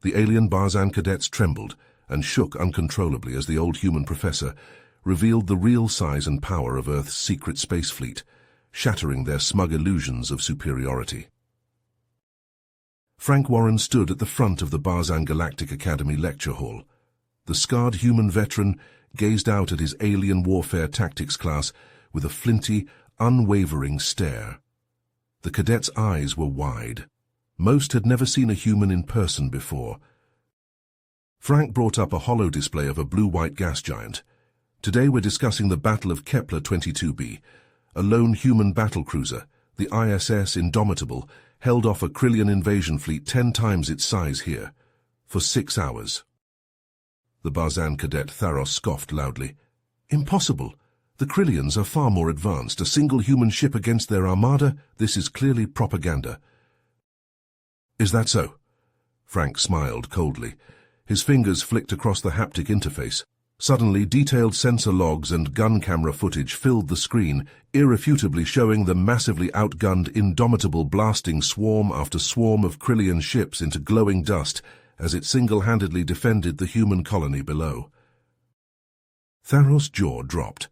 The alien Barzan cadets trembled and shook uncontrollably as the old human professor revealed the real size and power of Earth's secret space fleet, shattering their smug illusions of superiority. Frank Warren stood at the front of the Barzan Galactic Academy lecture hall. The scarred human veteran gazed out at his alien warfare tactics class with a flinty, unwavering stare. The cadets' eyes were wide. Most had never seen a human in person before. Frank brought up a holo display of a blue-white gas giant. Today we're discussing the Battle of Kepler 22b. A lone human battlecruiser, the ISS Indomitable, held off a Krillian invasion fleet 10 times its size here, for 6 hours. The Barzan cadet Tharos scoffed loudly. Impossible! The Krillians are far more advanced. A single human ship against their armada? This is clearly propaganda. Is that so? Frank smiled coldly. His fingers flicked across the haptic interface. Suddenly, detailed sensor logs and gun camera footage filled the screen, irrefutably showing the massively outgunned Indomitable blasting swarm after swarm of Krillian ships into glowing dust as it single-handedly defended the human colony below. Tharos' jaw dropped.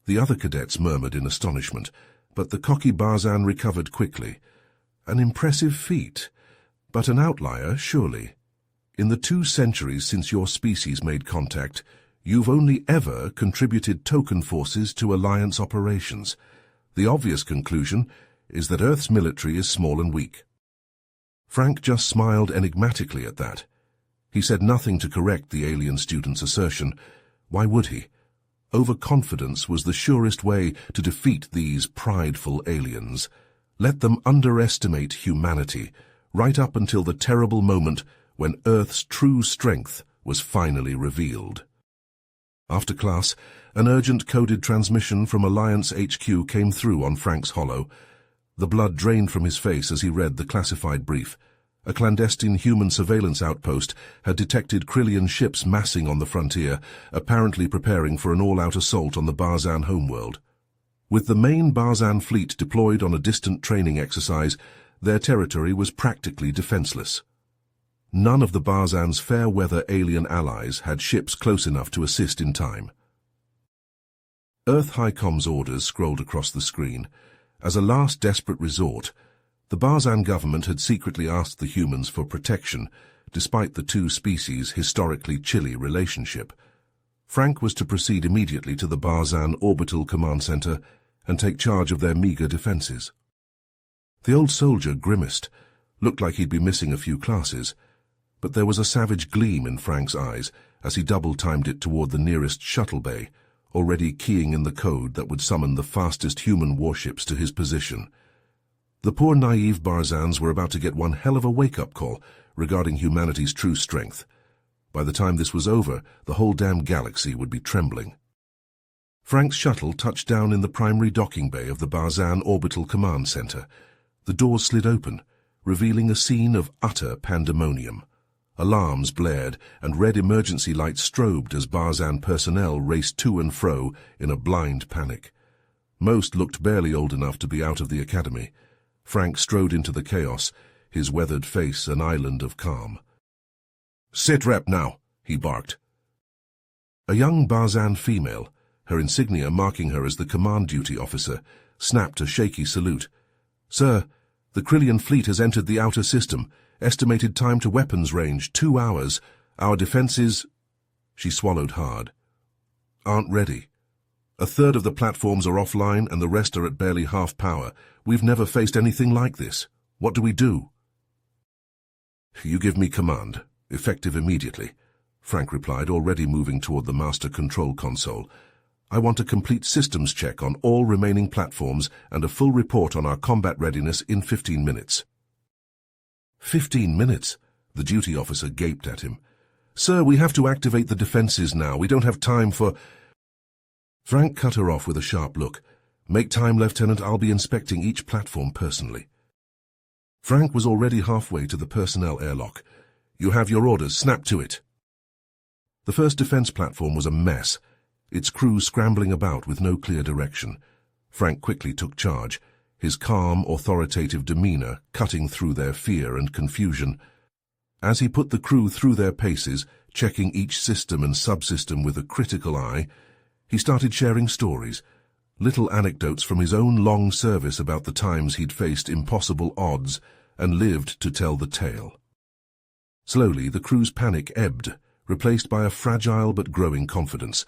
The other cadets murmured in astonishment, but the cocky Barzan recovered quickly. An impressive feat, but an outlier, surely. In the 2 centuries since your species made contact, you've only ever contributed token forces to Alliance operations. The obvious conclusion is that Earth's military is small and weak. Frank just smiled enigmatically at that. He said nothing to correct the alien student's assertion. Why would he? Overconfidence was the surest way to defeat these prideful aliens. Let them underestimate humanity, right up until the terrible moment when Earth's true strength was finally revealed. After class, an urgent coded transmission from Alliance HQ came through on Frank's holo. The blood drained from his face as he read the classified brief. A clandestine human surveillance outpost had detected Krillian ships massing on the frontier, apparently preparing for an all-out assault on the Barzan homeworld. With the main Barzan fleet deployed on a distant training exercise, their territory was practically defenseless. None of the Barzan's fair-weather alien allies had ships close enough to assist in time. Earth Highcom's orders scrolled across the screen. As a last desperate resort, the Barzan government had secretly asked the humans for protection, despite the 2 species' historically chilly relationship. Frank was to proceed immediately to the Barzan Orbital Command Center and take charge of their meager defenses. The old soldier grimaced, looked like he'd be missing a few classes, but there was a savage gleam in Frank's eyes as he double-timed it toward the nearest shuttle bay, already keying in the code that would summon the fastest human warships to his position. The poor naive Barzans were about to get one hell of a wake-up call regarding humanity's true strength. By the time this was over, the whole damn galaxy would be trembling. Frank's shuttle touched down in the primary docking bay of the Barzan Orbital Command Center. The doors slid open, revealing a scene of utter pandemonium. Alarms blared, and red emergency lights strobed as Barzan personnel raced to and fro in a blind panic. Most looked barely old enough to be out of the academy. Frank strode into the chaos, his weathered face an island of calm. "Sit rep now," he barked. A young Barzan female, her insignia marking her as the command duty officer, snapped a shaky salute. "Sir, the Krillian fleet has entered the outer system. Estimated time to weapons range, 2 hours. Our defenses—" She swallowed hard. "Aren't ready. A third of the platforms are offline and the rest are at barely half power. We've never faced anything like this. What do we do?" "You give me command, effective immediately," Frank replied, already moving toward the master control console. "I want a complete systems check on all remaining platforms and a full report on our combat readiness in 15 minutes. 15 minutes? The duty officer gaped at him. "Sir, we have to activate the defenses now. We don't have time for—" Frank cut her off with a sharp look. "Make time, Lieutenant. I'll be inspecting each platform personally." Frank was already halfway to the personnel airlock. "You have your orders. Snap to it." The first defense platform was a mess, its crew scrambling about with no clear direction. Frank quickly took charge, his calm, authoritative demeanor cutting through their fear and confusion. As he put the crew through their paces, checking each system and subsystem with a critical eye, he started sharing stories, little anecdotes from his own long service about the times he'd faced impossible odds and lived to tell the tale. Slowly, the crew's panic ebbed, replaced by a fragile but growing confidence.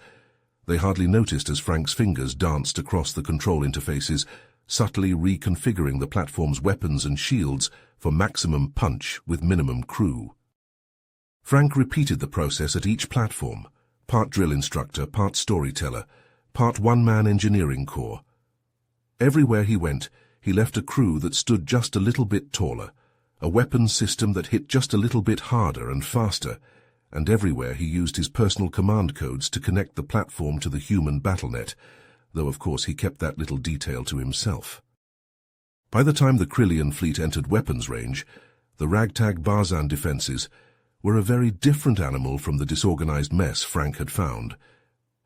They hardly noticed as Frank's fingers danced across the control interfaces, subtly reconfiguring the platform's weapons and shields for maximum punch with minimum crew. Frank repeated the process at each platform, part drill instructor, part storyteller, part one-man engineering corps. Everywhere he went, he left a crew that stood just a little bit taller, a weapons system that hit just a little bit harder and faster, and everywhere he used his personal command codes to connect the platform to the human battlenet, though of course he kept that little detail to himself. By the time the Krillian fleet entered weapons range, the ragtag Barzan defenses were a very different animal from the disorganized mess Frank had found.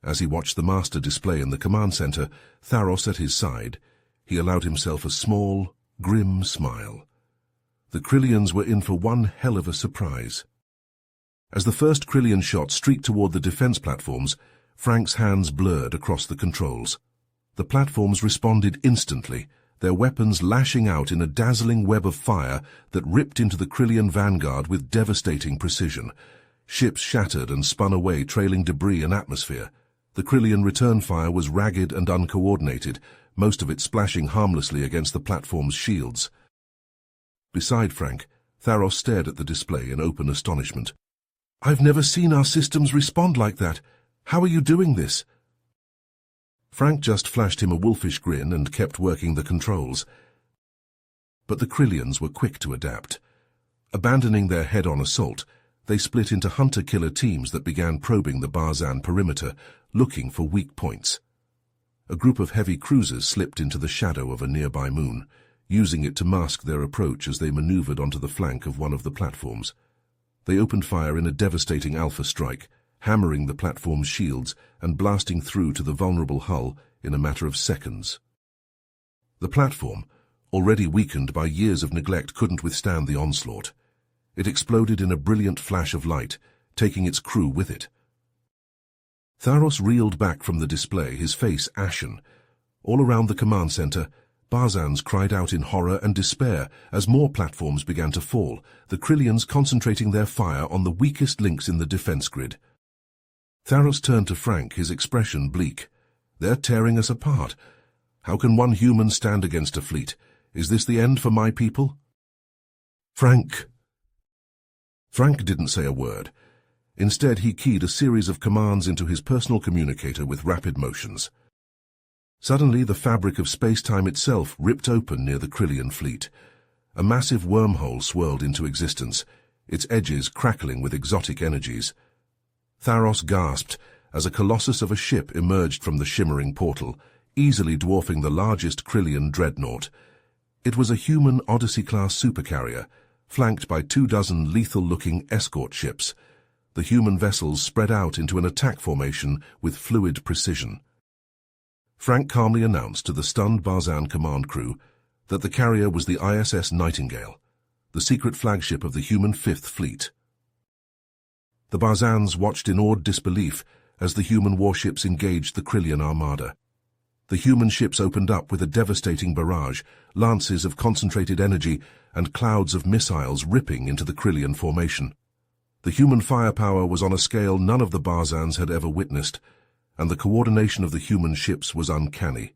As he watched the master display in the command center, Tharos at his side, he allowed himself a small, grim smile. The Krillians were in for one hell of a surprise. As the first Krillian shot streaked toward the defense platforms, Frank's hands blurred across the controls. The platforms responded instantly, their weapons lashing out in a dazzling web of fire that ripped into the Krillian vanguard with devastating precision. Ships shattered and spun away, trailing debris and atmosphere. The Krillian return fire was ragged and uncoordinated, most of it splashing harmlessly against the platform's shields. Beside Frank, Tharos stared at the display in open astonishment. "I've never seen our systems respond like that. How are you doing this?" Frank just flashed him a wolfish grin and kept working the controls. But the Krillians were quick to adapt. Abandoning their head-on assault, they split into hunter-killer teams that began probing the Barzan perimeter, looking for weak points. A group of heavy cruisers slipped into the shadow of a nearby moon, using it to mask their approach as they maneuvered onto the flank of one of the platforms. They opened fire in a devastating alpha strike, hammering the platform's shields and blasting through to the vulnerable hull in a matter of seconds. The platform, already weakened by years of neglect, couldn't withstand the onslaught. It exploded in a brilliant flash of light, taking its crew with it. Tharos reeled back from the display, his face ashen. All around the command center, Barzans cried out in horror and despair as more platforms began to fall, the Krillians concentrating their fire on the weakest links in the defense grid. Tharos turned to Frank, his expression bleak. "They're tearing us apart. How can one human stand against a fleet? Is this the end for my people?" "Frank." Frank didn't say a word. Instead, he keyed a series of commands into his personal communicator with rapid motions. Suddenly, the fabric of space-time itself ripped open near the Krillian fleet. A massive wormhole swirled into existence, its edges crackling with exotic energies. Tharos gasped as a colossus of a ship emerged from the shimmering portal, easily dwarfing the largest Krillian dreadnought. It was a human Odyssey-class supercarrier, flanked by 24 lethal-looking escort ships. The human vessels spread out into an attack formation with fluid precision. Frank calmly announced to the stunned Barzan command crew that the carrier was the ISS Nightingale, the secret flagship of the human Fifth Fleet. The Barzans watched in awed disbelief as the human warships engaged the Krillian armada. The human ships opened up with a devastating barrage, lances of concentrated energy and clouds of missiles ripping into the Krillian formation. The human firepower was on a scale none of the Barzans had ever witnessed, and the coordination of the human ships was uncanny,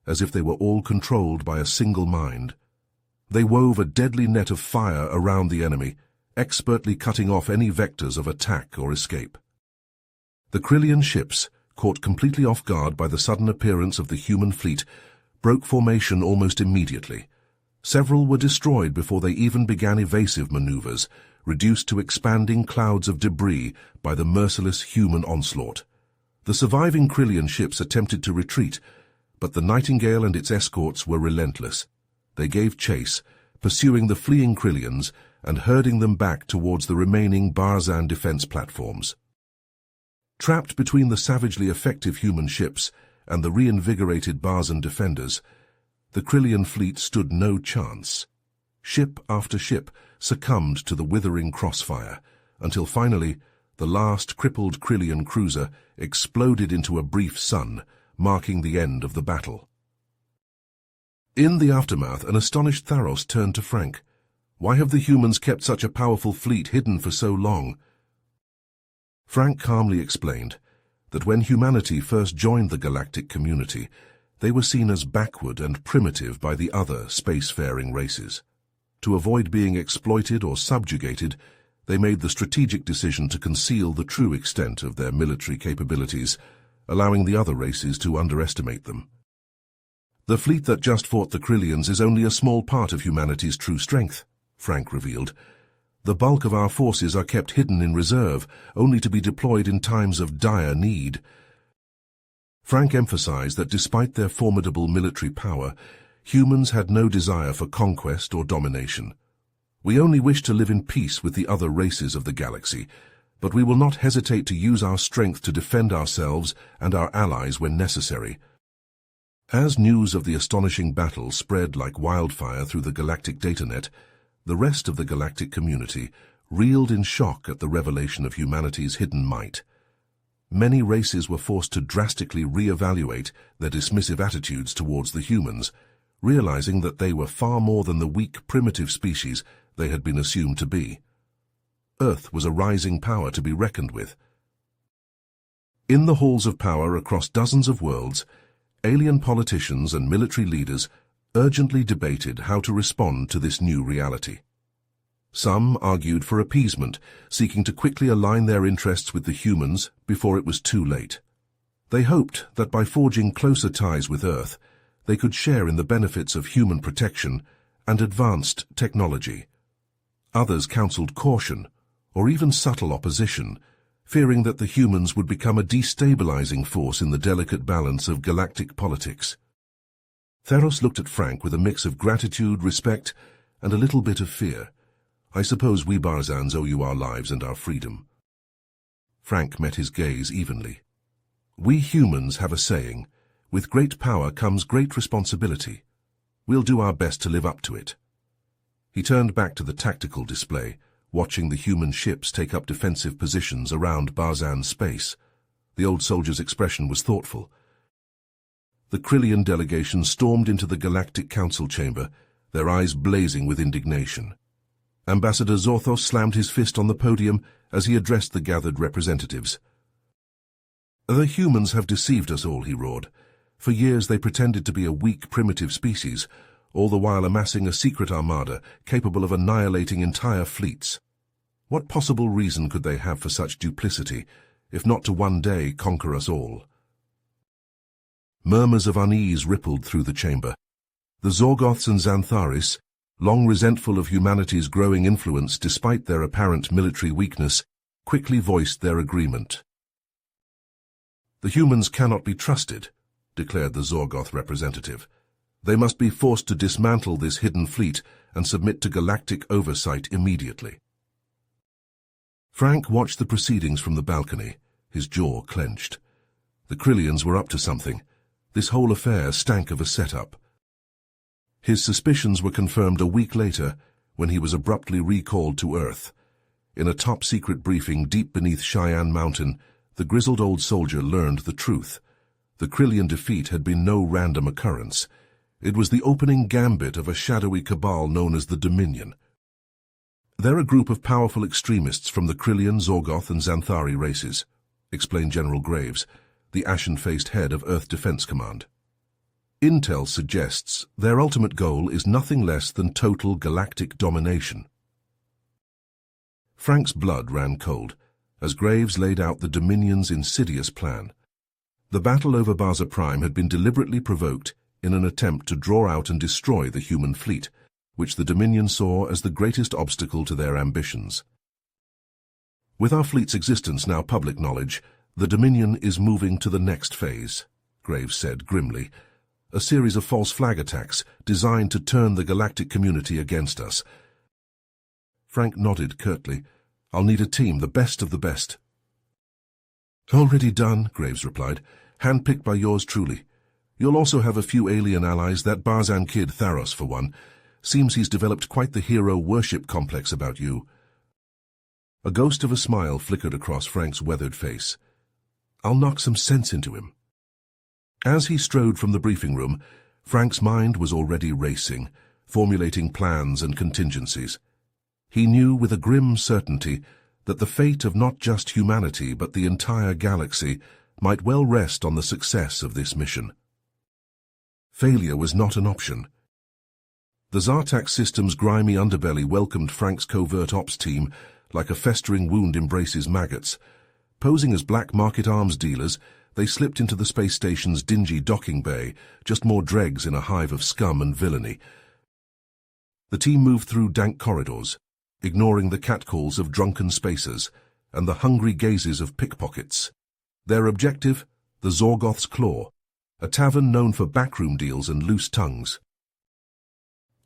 as if they were all controlled by a single mind. They wove a deadly net of fire around the enemy, expertly cutting off any vectors of attack or escape. The Krillian ships, caught completely off guard by the sudden appearance of the human fleet, broke formation almost immediately. Several were destroyed before they even began evasive maneuvers, reduced to expanding clouds of debris by the merciless human onslaught. The surviving Krillian ships attempted to retreat, but the Nightingale and its escorts were relentless. They gave chase, pursuing the fleeing Krillians and herding them back towards the remaining Barzan defense platforms. Trapped between the savagely effective human ships and the reinvigorated Barzan defenders, the Krillian fleet stood no chance. ship after ship succumbed to the withering crossfire, until finally the last crippled Krillian cruiser exploded into a brief sun, marking the end of the battle. In the aftermath, an astonished Tharos turned to Frank. "Why have the humans kept such a powerful fleet hidden for so long?" Frank calmly explained that when humanity first joined the galactic community, they were seen as backward and primitive by the other spacefaring races. To avoid being exploited or subjugated, they made the strategic decision to conceal the true extent of their military capabilities, allowing the other races to underestimate them. "The fleet that just fought the Krillians is only a small part of humanity's true strength," Frank revealed. "The bulk of our forces are kept hidden in reserve, only to be deployed in times of dire need." Frank emphasized that despite their formidable military power, humans had no desire for conquest or domination. "We only wish to live in peace with the other races of the galaxy, but we will not hesitate to use our strength to defend ourselves and our allies when necessary." As news of the astonishing battle spread like wildfire through the galactic datanet, the rest of the galactic community reeled in shock at the revelation of humanity's hidden might. Many races were forced to drastically re-evaluate their dismissive attitudes towards the humans, realizing that they were far more than the weak, primitive species they had been assumed to be. Earth was a rising power to be reckoned with. In the halls of power across dozens of worlds, alien politicians and military leaders urgently debated how to respond to this new reality. Some argued for appeasement, seeking to quickly align their interests with the humans before it was too late. They hoped that by forging closer ties with Earth, they could share in the benefits of human protection and advanced technology. Others counseled caution, or even subtle opposition, fearing that the humans would become a destabilizing force in the delicate balance of galactic politics. Tharos looked at Frank with a mix of gratitude, respect, and a little bit of fear. "I suppose we Barzans owe you our lives and our freedom." Frank met his gaze evenly. "We humans have a saying, with great power comes great responsibility. We'll do our best to live up to it." He turned back to the tactical display, watching the human ships take up defensive positions around Barzan space. The old soldier's expression was thoughtful. The Krillian delegation stormed into the Galactic Council chamber, their eyes blazing with indignation. Ambassador Zorthos slammed his fist on the podium as he addressed the gathered representatives. "The humans have deceived us all," he roared. "For years they pretended to be a weak, primitive species, all the while amassing a secret armada capable of annihilating entire fleets. What possible reason could they have for such duplicity, if not to one day conquer us all?" Murmurs of unease rippled through the chamber. The Zorgoths and Xantharis, long resentful of humanity's growing influence despite their apparent military weakness, quickly voiced their agreement. "The humans cannot be trusted," declared the Zorgoth representative. "They must be forced to dismantle this hidden fleet and submit to galactic oversight immediately." Frank watched the proceedings from the balcony, his jaw clenched. The Krillians were up to something. This whole affair stank of a setup. His suspicions were confirmed a week later when he was abruptly recalled to Earth. In a top-secret briefing deep beneath Cheyenne Mountain, the grizzled old soldier learned the truth. The Krillian defeat had been no random occurrence. It was the opening gambit of a shadowy cabal known as the Dominion. "They're a group of powerful extremists from the Krillian, Zorgoth, and Xanthari races," explained General Graves, the ashen-faced head of Earth Defense Command. "Intel suggests their ultimate goal is nothing less than total galactic domination." Frank's blood ran cold as Graves laid out the Dominion's insidious plan. The battle over Baza Prime had been deliberately provoked in an attempt to draw out and destroy the human fleet, which the Dominion saw as the greatest obstacle to their ambitions. "With our fleet's existence now public knowledge, the Dominion is moving to the next phase," Graves said grimly. "A series of false flag attacks designed to turn the galactic community against us." Frank nodded curtly. "I'll need a team, the best of the best." "Already done," Graves replied. "Handpicked by yours truly. You'll also have a few alien allies, that Barzan kid Tharos for one. Seems he's developed quite the hero worship complex about you." A ghost of a smile flickered across Frank's weathered face. "I'll knock some sense into him." As he strode from the briefing room, Frank's mind was already racing, formulating plans and contingencies. He knew with a grim certainty that the fate of not just humanity but the entire galaxy might well rest on the success of this mission. Failure was not an option. The Zartak system's grimy underbelly welcomed Frank's covert ops team like a festering wound embraces maggots. Posing as black market arms dealers, they slipped into the space station's dingy docking bay, just more dregs in a hive of scum and villainy. The team moved through dank corridors, ignoring the catcalls of drunken spacers and the hungry gazes of pickpockets. Their objective, the Zorgoth's Claw, a tavern known for backroom deals and loose tongues.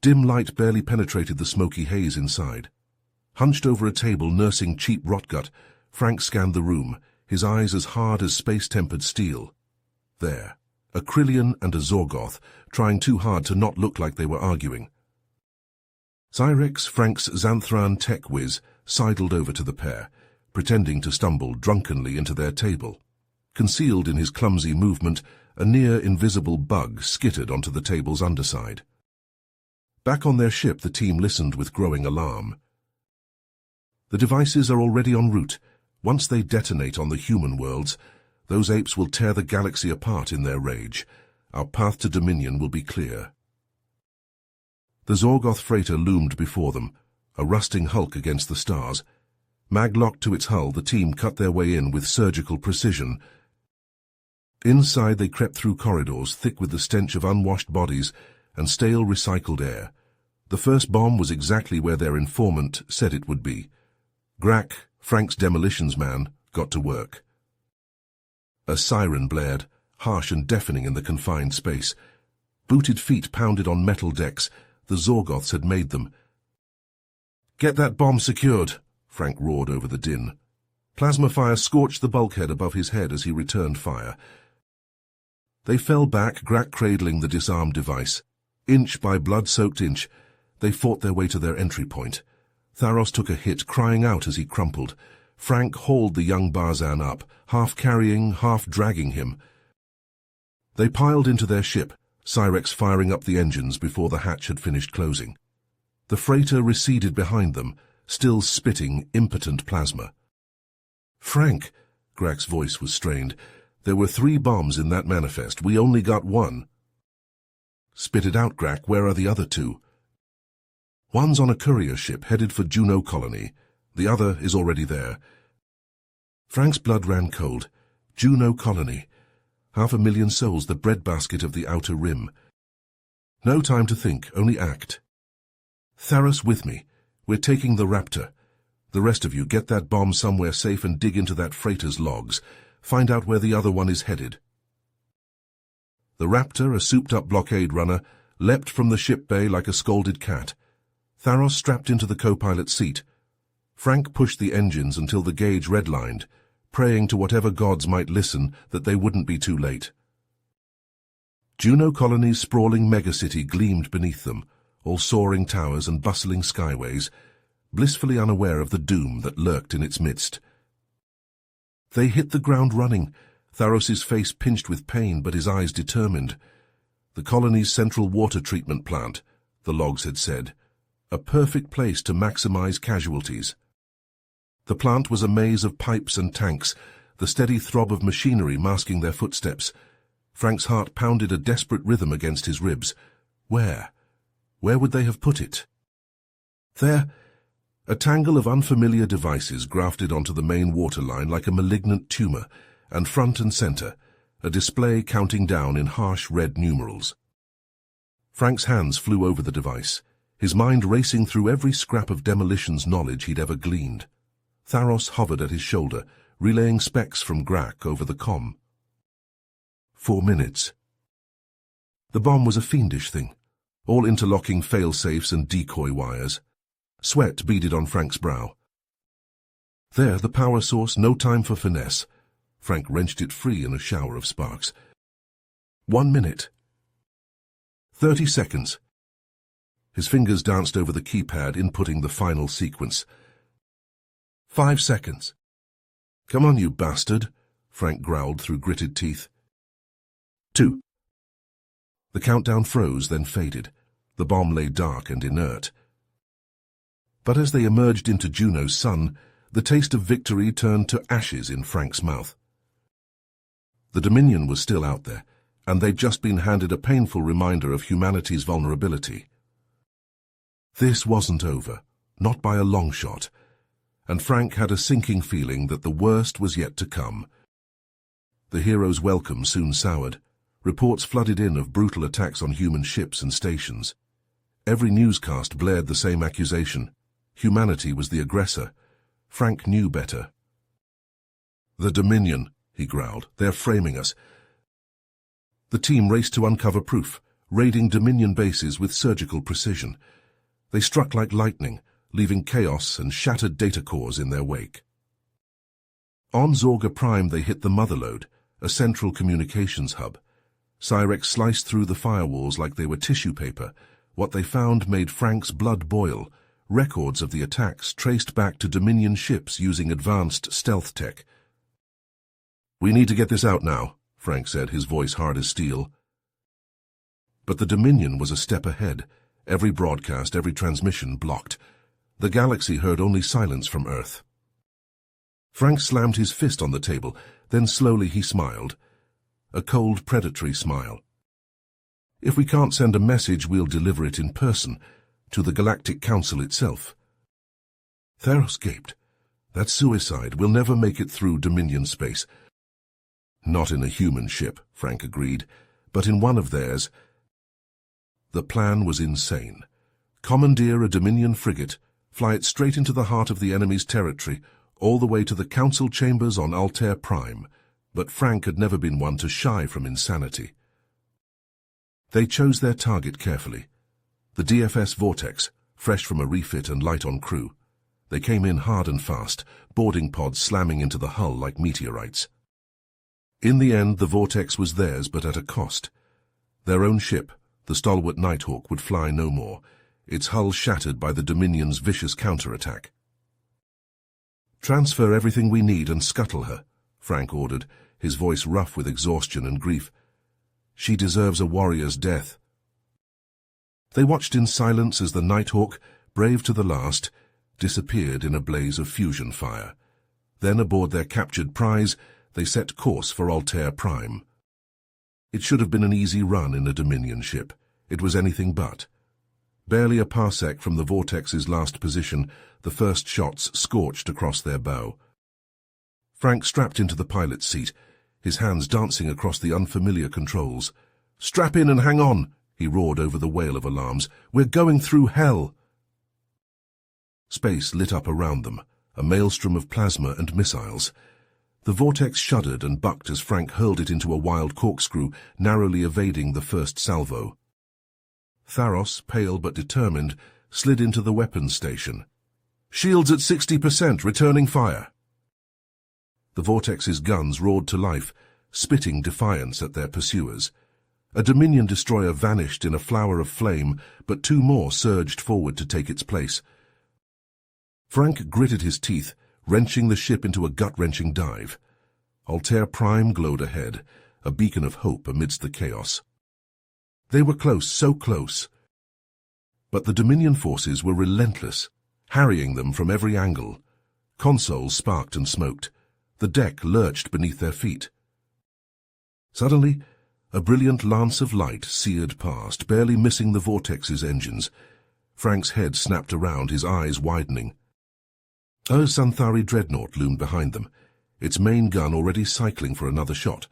Dim light barely penetrated the smoky haze inside. Hunched over a table nursing cheap rotgut, Frank scanned the room, his eyes as hard as space-tempered steel. There, a Krillian and a Zorgoth, trying too hard to not look like they were arguing. Cyrex, Frank's Xanthran tech whiz, sidled over to the pair, pretending to stumble drunkenly into their table. Concealed in his clumsy movement, a near-invisible bug skittered onto the table's underside. Back on their ship, the team listened with growing alarm. "The devices are already en route. Once they detonate on the human worlds, those apes will tear the galaxy apart in their rage. Our path to Dominion will be clear." The Zorgoth freighter loomed before them, a rusting hulk against the stars. Mag-locked to its hull, the team cut their way in with surgical precision. Inside, they crept through corridors thick with the stench of unwashed bodies and stale recycled air. The first bomb was exactly where their informant said it would be. Grack, Frank's demolitions man, got to work. A siren blared, harsh and deafening in the confined space. Booted feet pounded on metal decks. The Zorgoths had made them. "Get that bomb secured," Frank roared over the din. Plasma fire scorched the bulkhead above his head as he returned fire. They fell back, Grack cradling the disarmed device. Inch by blood-soaked inch, they fought their way to their entry point. Tharos took a hit, crying out as he crumpled. Frank hauled the young Barzan up, half carrying, half dragging him. They piled into their ship, Cyrex firing up the engines before the hatch had finished closing. The freighter receded behind them, still spitting impotent plasma. "Frank," Grack's voice was strained, "there were 3 bombs in that manifest. We only got 1. "Spit it out, Grack. Where are the other 2? "One's on a courier ship headed for Juno Colony. The other is already there." Frank's blood ran cold. Juno Colony. 500,000 souls, the breadbasket of the Outer Rim. No time to think, only act. "Tharos with me. We're taking the Raptor. The rest of you get that bomb somewhere safe and dig into that freighter's logs. Find out where the other one is headed." The Raptor, a souped-up blockade runner, leapt from the ship bay like a scalded cat. Tharos strapped into the co-pilot seat. Frank pushed the engines until the gauge redlined, praying to whatever gods might listen that they wouldn't be too late. Juno Colony's sprawling megacity gleamed beneath them, all soaring towers and bustling skyways, blissfully unaware of the doom that lurked in its midst. They hit the ground running, Tharos's face pinched with pain but his eyes determined. The colony's central water treatment plant, the logs had said, a perfect place to maximize casualties. The plant was a maze of pipes and tanks, the steady throb of machinery masking their footsteps. Frank's heart pounded a desperate rhythm against his ribs. Where? Where would they have put it? There, a tangle of unfamiliar devices grafted onto the main water line like a malignant tumor, and front and center, a display counting down in harsh red numerals. Frank's hands flew over the device, his mind racing through every scrap of demolitions knowledge he'd ever gleaned. Tharos hovered at his shoulder, relaying specs from Grack over the comm. 4 minutes. The bomb was a fiendish thing, all interlocking fail-safes and decoy wires. Sweat beaded on Frank's brow. There, the power source, no time for finesse. Frank wrenched it free in a shower of sparks. 1 minute. 30 seconds. His fingers danced over the keypad, inputting the final sequence. 5 seconds. Come on, you bastard, Frank growled through gritted teeth. 2. The countdown froze, then faded. The bomb lay dark and inert. But as they emerged into Juno's sun, the taste of victory turned to ashes in Frank's mouth. The Dominion was still out there, and they'd just been handed a painful reminder of humanity's vulnerability. This wasn't over, not by a long shot, and Frank had a sinking feeling that the worst was yet to come. The heroes' welcome soon soured. Reports flooded in of brutal attacks on human ships and stations. Every newscast blared the same accusation. Humanity was the aggressor. Frank knew better. "The Dominion," he growled. "They're framing us." The team raced to uncover proof, raiding Dominion bases with surgical precision. They struck like lightning, leaving chaos and shattered data cores in their wake. On Zorga Prime they hit the motherlode, a central communications hub. Cyrex sliced through the firewalls like they were tissue paper. What they found made Frank's blood boil. Records of the attacks traced back to Dominion ships using advanced stealth tech. "We need to get this out now," Frank said, his voice hard as steel. But the Dominion was a step ahead. Every broadcast, every transmission blocked. The galaxy heard only silence from Earth. Frank slammed his fist on the table, then slowly he smiled. A cold, predatory smile. "If we can't send a message, we'll deliver it in person, to the Galactic Council itself." Theros gaped. "That's suicide. We'll never make it through Dominion space." "Not in a human ship," Frank agreed, "but in one of theirs." The plan was insane. Commandeer a Dominion frigate, fly it straight into the heart of the enemy's territory, all the way to the council chambers on Altair Prime. But Frank had never been one to shy from insanity. They chose their target carefully. The DFS Vortex, fresh from a refit and light on crew. They came in hard and fast, boarding pods slamming into the hull like meteorites. In the end, the Vortex was theirs, but at a cost. Their own ship, the stalwart Nighthawk, would fly no more, its hull shattered by the Dominion's vicious counterattack. "Transfer everything we need and scuttle her," Frank ordered, his voice rough with exhaustion and grief. "She deserves a warrior's death." They watched in silence as the Nighthawk, brave to the last, disappeared in a blaze of fusion fire. Then, aboard their captured prize, they set course for Altair Prime. It should have been an easy run in a Dominion ship. It was anything but. Barely a parsec from the Vortex's last position, the first shots scorched across their bow. Frank strapped into the pilot's seat, his hands dancing across the unfamiliar controls. "Strap in and hang on," he roared over the wail of alarms. "We're going through hell." Space lit up around them, a maelstrom of plasma and missiles. The Vortex shuddered and bucked as Frank hurled it into a wild corkscrew, narrowly evading the first salvo. Tharos, pale but determined, slid into the weapons station. "Shields at 60%, returning fire." The Vortex's guns roared to life, spitting defiance at their pursuers. A Dominion destroyer vanished in a flower of flame, but 2 more surged forward to take its place. Frank gritted his teeth, wrenching the ship into a gut-wrenching dive. Altair Prime glowed ahead, a beacon of hope amidst the chaos. They were close, so close. But the Dominion forces were relentless, harrying them from every angle. Consoles sparked and smoked. The deck lurched beneath their feet. Suddenly, a brilliant lance of light seared past, barely missing the Vortex's engines. Frank's head snapped around, his eyes widening. A Santhari dreadnought loomed behind them, its main gun already cycling for another shot.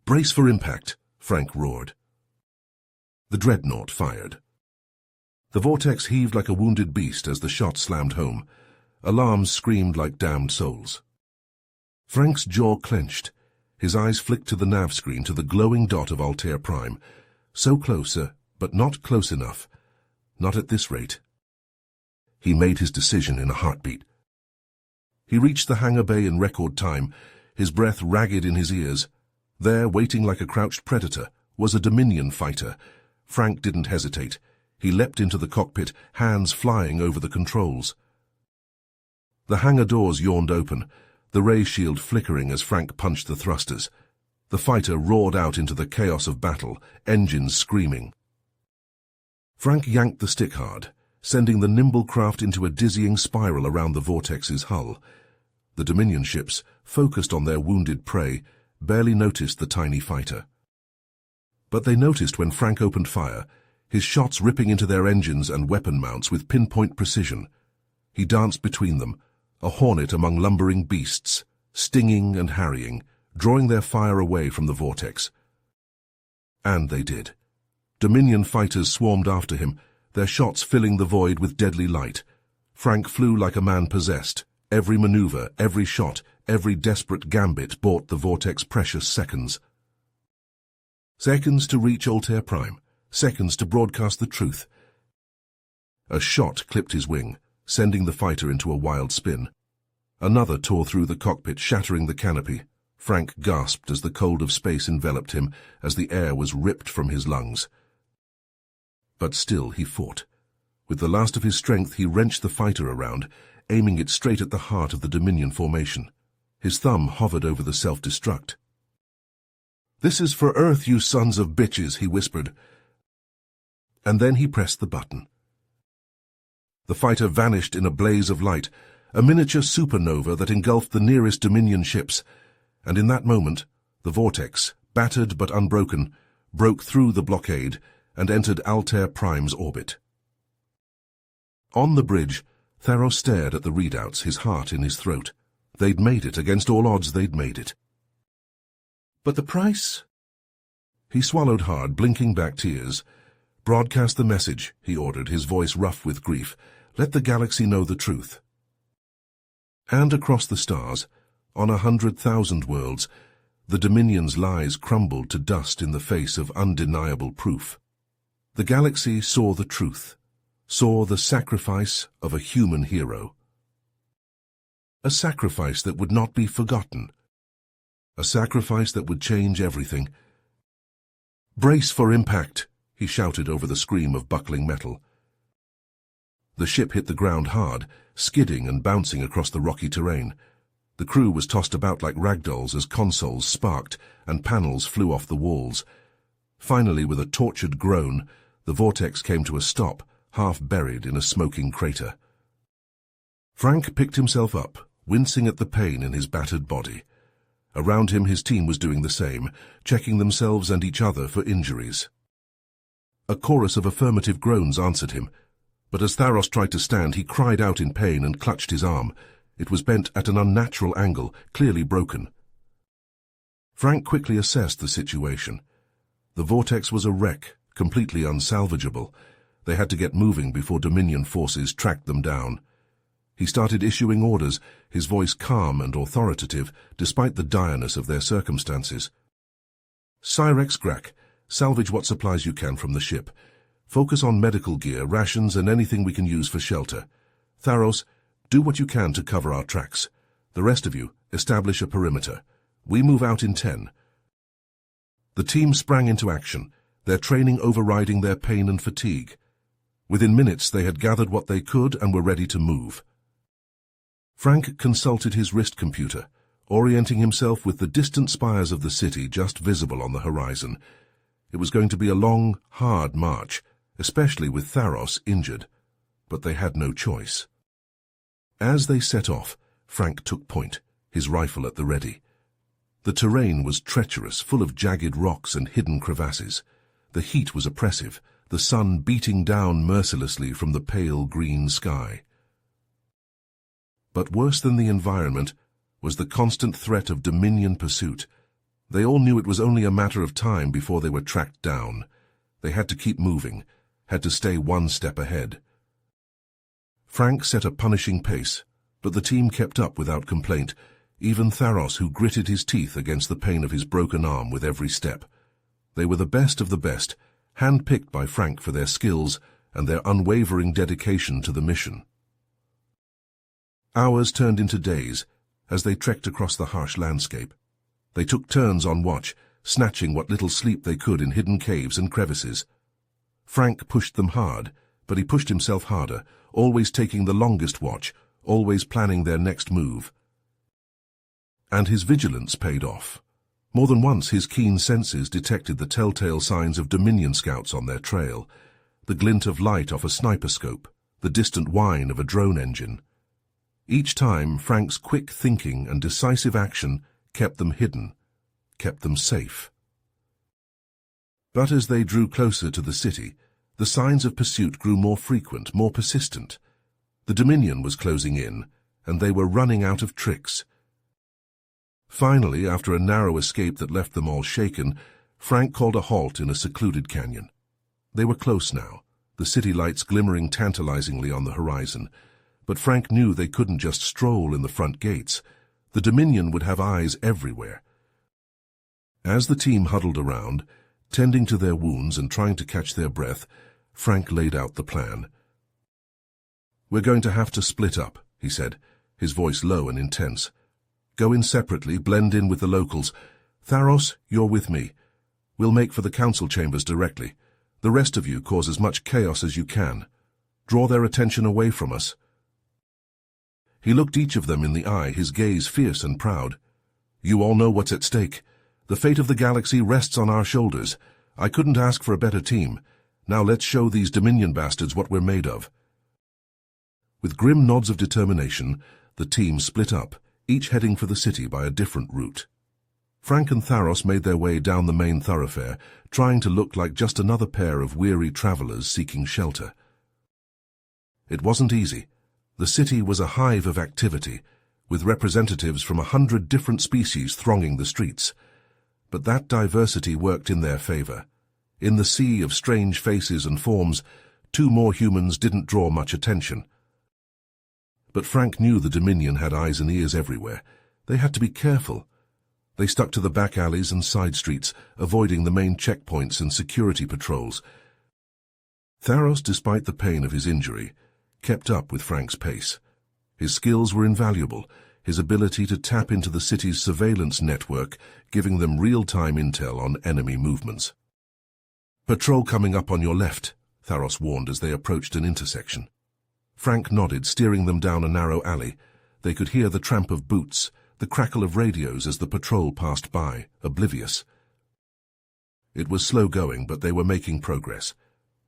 "Brace for impact," Frank roared. The dreadnought fired. The Vortex heaved like a wounded beast as the shot slammed home. Alarms screamed like damned souls. Frank's jaw clenched. His eyes flicked to the nav screen, to the glowing dot of Altair Prime. So closer, but not close enough. Not at this rate. He made his decision in a heartbeat. He reached the hangar bay in record time, his breath ragged in his ears. There, waiting like a crouched predator, was a Dominion fighter. Frank didn't hesitate. He leapt into the cockpit, hands flying over the controls. The hangar doors yawned open, the ray shield flickering as Frank punched the thrusters. The fighter roared out into the chaos of battle, engines screaming. Frank yanked the stick hard, sending the nimble craft into a dizzying spiral around the vortex's hull. The Dominion ships, focused on their wounded prey, barely noticed the tiny fighter. But they noticed when Frank opened fire, his shots ripping into their engines and weapon mounts with pinpoint precision. He danced between them, a hornet among lumbering beasts, stinging and harrying, drawing their fire away from the vortex. And they did. Dominion fighters swarmed after him, their shots filling the void with deadly light. Frank flew like a man possessed. Every maneuver, every shot, every desperate gambit bought the vortex precious seconds. Seconds to reach Altair Prime, seconds to broadcast the truth. A shot clipped his wing, sending the fighter into a wild spin. Another tore through the cockpit, shattering the canopy. Frank gasped as the cold of space enveloped him, as the air was ripped from his lungs. But still he fought. With the last of his strength he wrenched the fighter around, aiming it straight at the heart of the Dominion formation. His thumb hovered over the self-destruct. "This is for Earth, you sons of bitches," he whispered. And then he pressed the button. The fighter vanished in a blaze of light, a miniature supernova that engulfed the nearest Dominion ships, and in that moment, the vortex, battered but unbroken, broke through the blockade and entered Altair Prime's orbit. On the bridge, Tharos stared at the readouts, his heart in his throat. They'd made it. Against all odds, they'd made it. But the price? He swallowed hard, blinking back tears. "Broadcast the message," he ordered, his voice rough with grief. "Let the galaxy know the truth." And across the stars, on 100,000 worlds, the Dominion's lies crumbled to dust in the face of undeniable proof. The galaxy saw the truth, saw the sacrifice of a human hero. A sacrifice that would not be forgotten. A sacrifice that would change everything. "Brace for impact," he shouted over the scream of buckling metal. The ship hit the ground hard, skidding and bouncing across the rocky terrain. The crew was tossed about like ragdolls as consoles sparked and panels flew off the walls. Finally, with a tortured groan, the vortex came to a stop, half buried in a smoking crater. Frank picked himself up, wincing at the pain in his battered body. Around him his team was doing the same, checking themselves and each other for injuries. A chorus of affirmative groans answered him, but as Tharos tried to stand, he cried out in pain and clutched his arm. It was bent at an unnatural angle, clearly broken. Frank quickly assessed the situation. The vortex was a wreck, completely unsalvageable. They had to get moving before Dominion forces tracked them down. He started issuing orders, his voice calm and authoritative, despite the direness of their circumstances. "Cyrex Grack, salvage what supplies you can from the ship. Focus on medical gear, rations, and anything we can use for shelter. Tharos, do what you can to cover our tracks. The rest of you, establish a perimeter. We move out in 10. The team sprang into action, their training overriding their pain and fatigue. Within minutes they had gathered what they could and were ready to move. Frank consulted his wrist computer, orienting himself with the distant spires of the city just visible on the horizon. It was going to be a long, hard march, especially with Tharos injured, but they had no choice. As they set off, Frank took point, his rifle at the ready. The terrain was treacherous, full of jagged rocks and hidden crevasses. The heat was oppressive, the sun beating down mercilessly from the pale green sky. But worse than the environment was the constant threat of Dominion pursuit. They all knew it was only a matter of time before they were tracked down. They had to keep moving, had to stay one step ahead. Frank set a punishing pace, but the team kept up without complaint, even Tharos, who gritted his teeth against the pain of his broken arm with every step. They were the best of the best, hand-picked by Frank for their skills and their unwavering dedication to the mission. Hours turned into days as they trekked across the harsh landscape. They took turns on watch, snatching what little sleep they could in hidden caves and crevices. Frank pushed them hard, but he pushed himself harder, always taking the longest watch, always planning their next move. And his vigilance paid off. More than once his keen senses detected the telltale signs of Dominion scouts on their trail, the glint of light off a sniper scope, the distant whine of a drone engine. Each time, Frank's quick thinking and decisive action kept them hidden, kept them safe. But as they drew closer to the city, the signs of pursuit grew more frequent, more persistent. The Dominion was closing in, and they were running out of tricks. Finally, after a narrow escape that left them all shaken, Frank called a halt in a secluded canyon. They were close now, the city lights glimmering tantalizingly on the horizon. But Frank knew they couldn't just stroll in the front gates. The Dominion would have eyes everywhere. As the team huddled around, tending to their wounds and trying to catch their breath, Frank laid out the plan. "We're going to have to split up," he said, his voice low and intense. "Go in separately, blend in with the locals. Tharos, you're with me. We'll make for the council chambers directly. The rest of you cause as much chaos as you can. Draw their attention away from us." He looked each of them in the eye, his gaze fierce and proud. "You all know what's at stake. The fate of the galaxy rests on our shoulders. I couldn't ask for a better team. Now let's show these Dominion bastards what we're made of." With grim nods of determination, the team split up, each heading for the city by a different route. Frank and Tharos made their way down the main thoroughfare, trying to look like just another pair of weary travelers seeking shelter. It wasn't easy. The city was a hive of activity, with representatives from 100 different species thronging the streets. But that diversity worked in their favor. In the sea of strange faces and forms, 2 more humans didn't draw much attention. But Frank knew the Dominion had eyes and ears everywhere. They had to be careful. They stuck to the back alleys and side streets, avoiding the main checkpoints and security patrols. Tharos, despite the pain of his injury, kept up with Frank's pace. His skills were invaluable, his ability to tap into the city's surveillance network, giving them real-time intel on enemy movements. "Patrol coming up on your left," Tharos warned as they approached an intersection. Frank nodded, steering them down a narrow alley. They could hear the tramp of boots, the crackle of radios as the patrol passed by, oblivious. It was slow going, but they were making progress.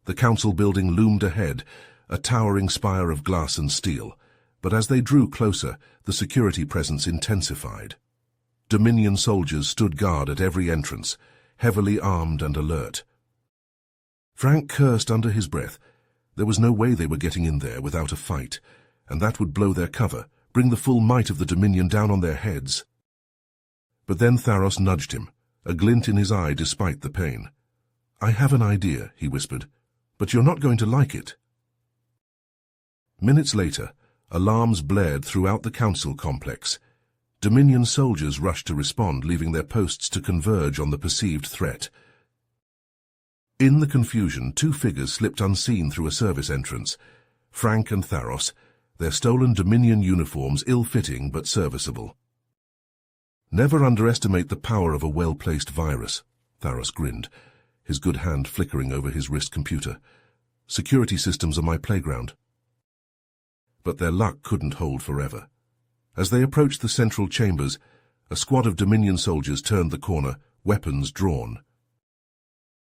The council building loomed ahead, a towering spire of glass and steel, but as they drew closer, the security presence intensified. Dominion soldiers stood guard at every entrance, heavily armed and alert. Frank cursed under his breath. There was no way they were getting in there without a fight, and that would blow their cover, bring the full might of the Dominion down on their heads. But then Tharos nudged him, a glint in his eye despite the pain. "I have an idea," he whispered, "but you're not going to like it." Minutes later, alarms blared throughout the council complex. Dominion soldiers rushed to respond, leaving their posts to converge on the perceived threat. In the confusion, 2 figures slipped unseen through a service entrance. Frank and Tharos, their stolen Dominion uniforms ill-fitting but serviceable. "Never underestimate the power of a well-placed virus," Tharos grinned, his good hand flickering over his wrist computer. "Security systems are my playground." But their luck couldn't hold forever. As they approached the central chambers, a squad of Dominion soldiers turned the corner, weapons drawn.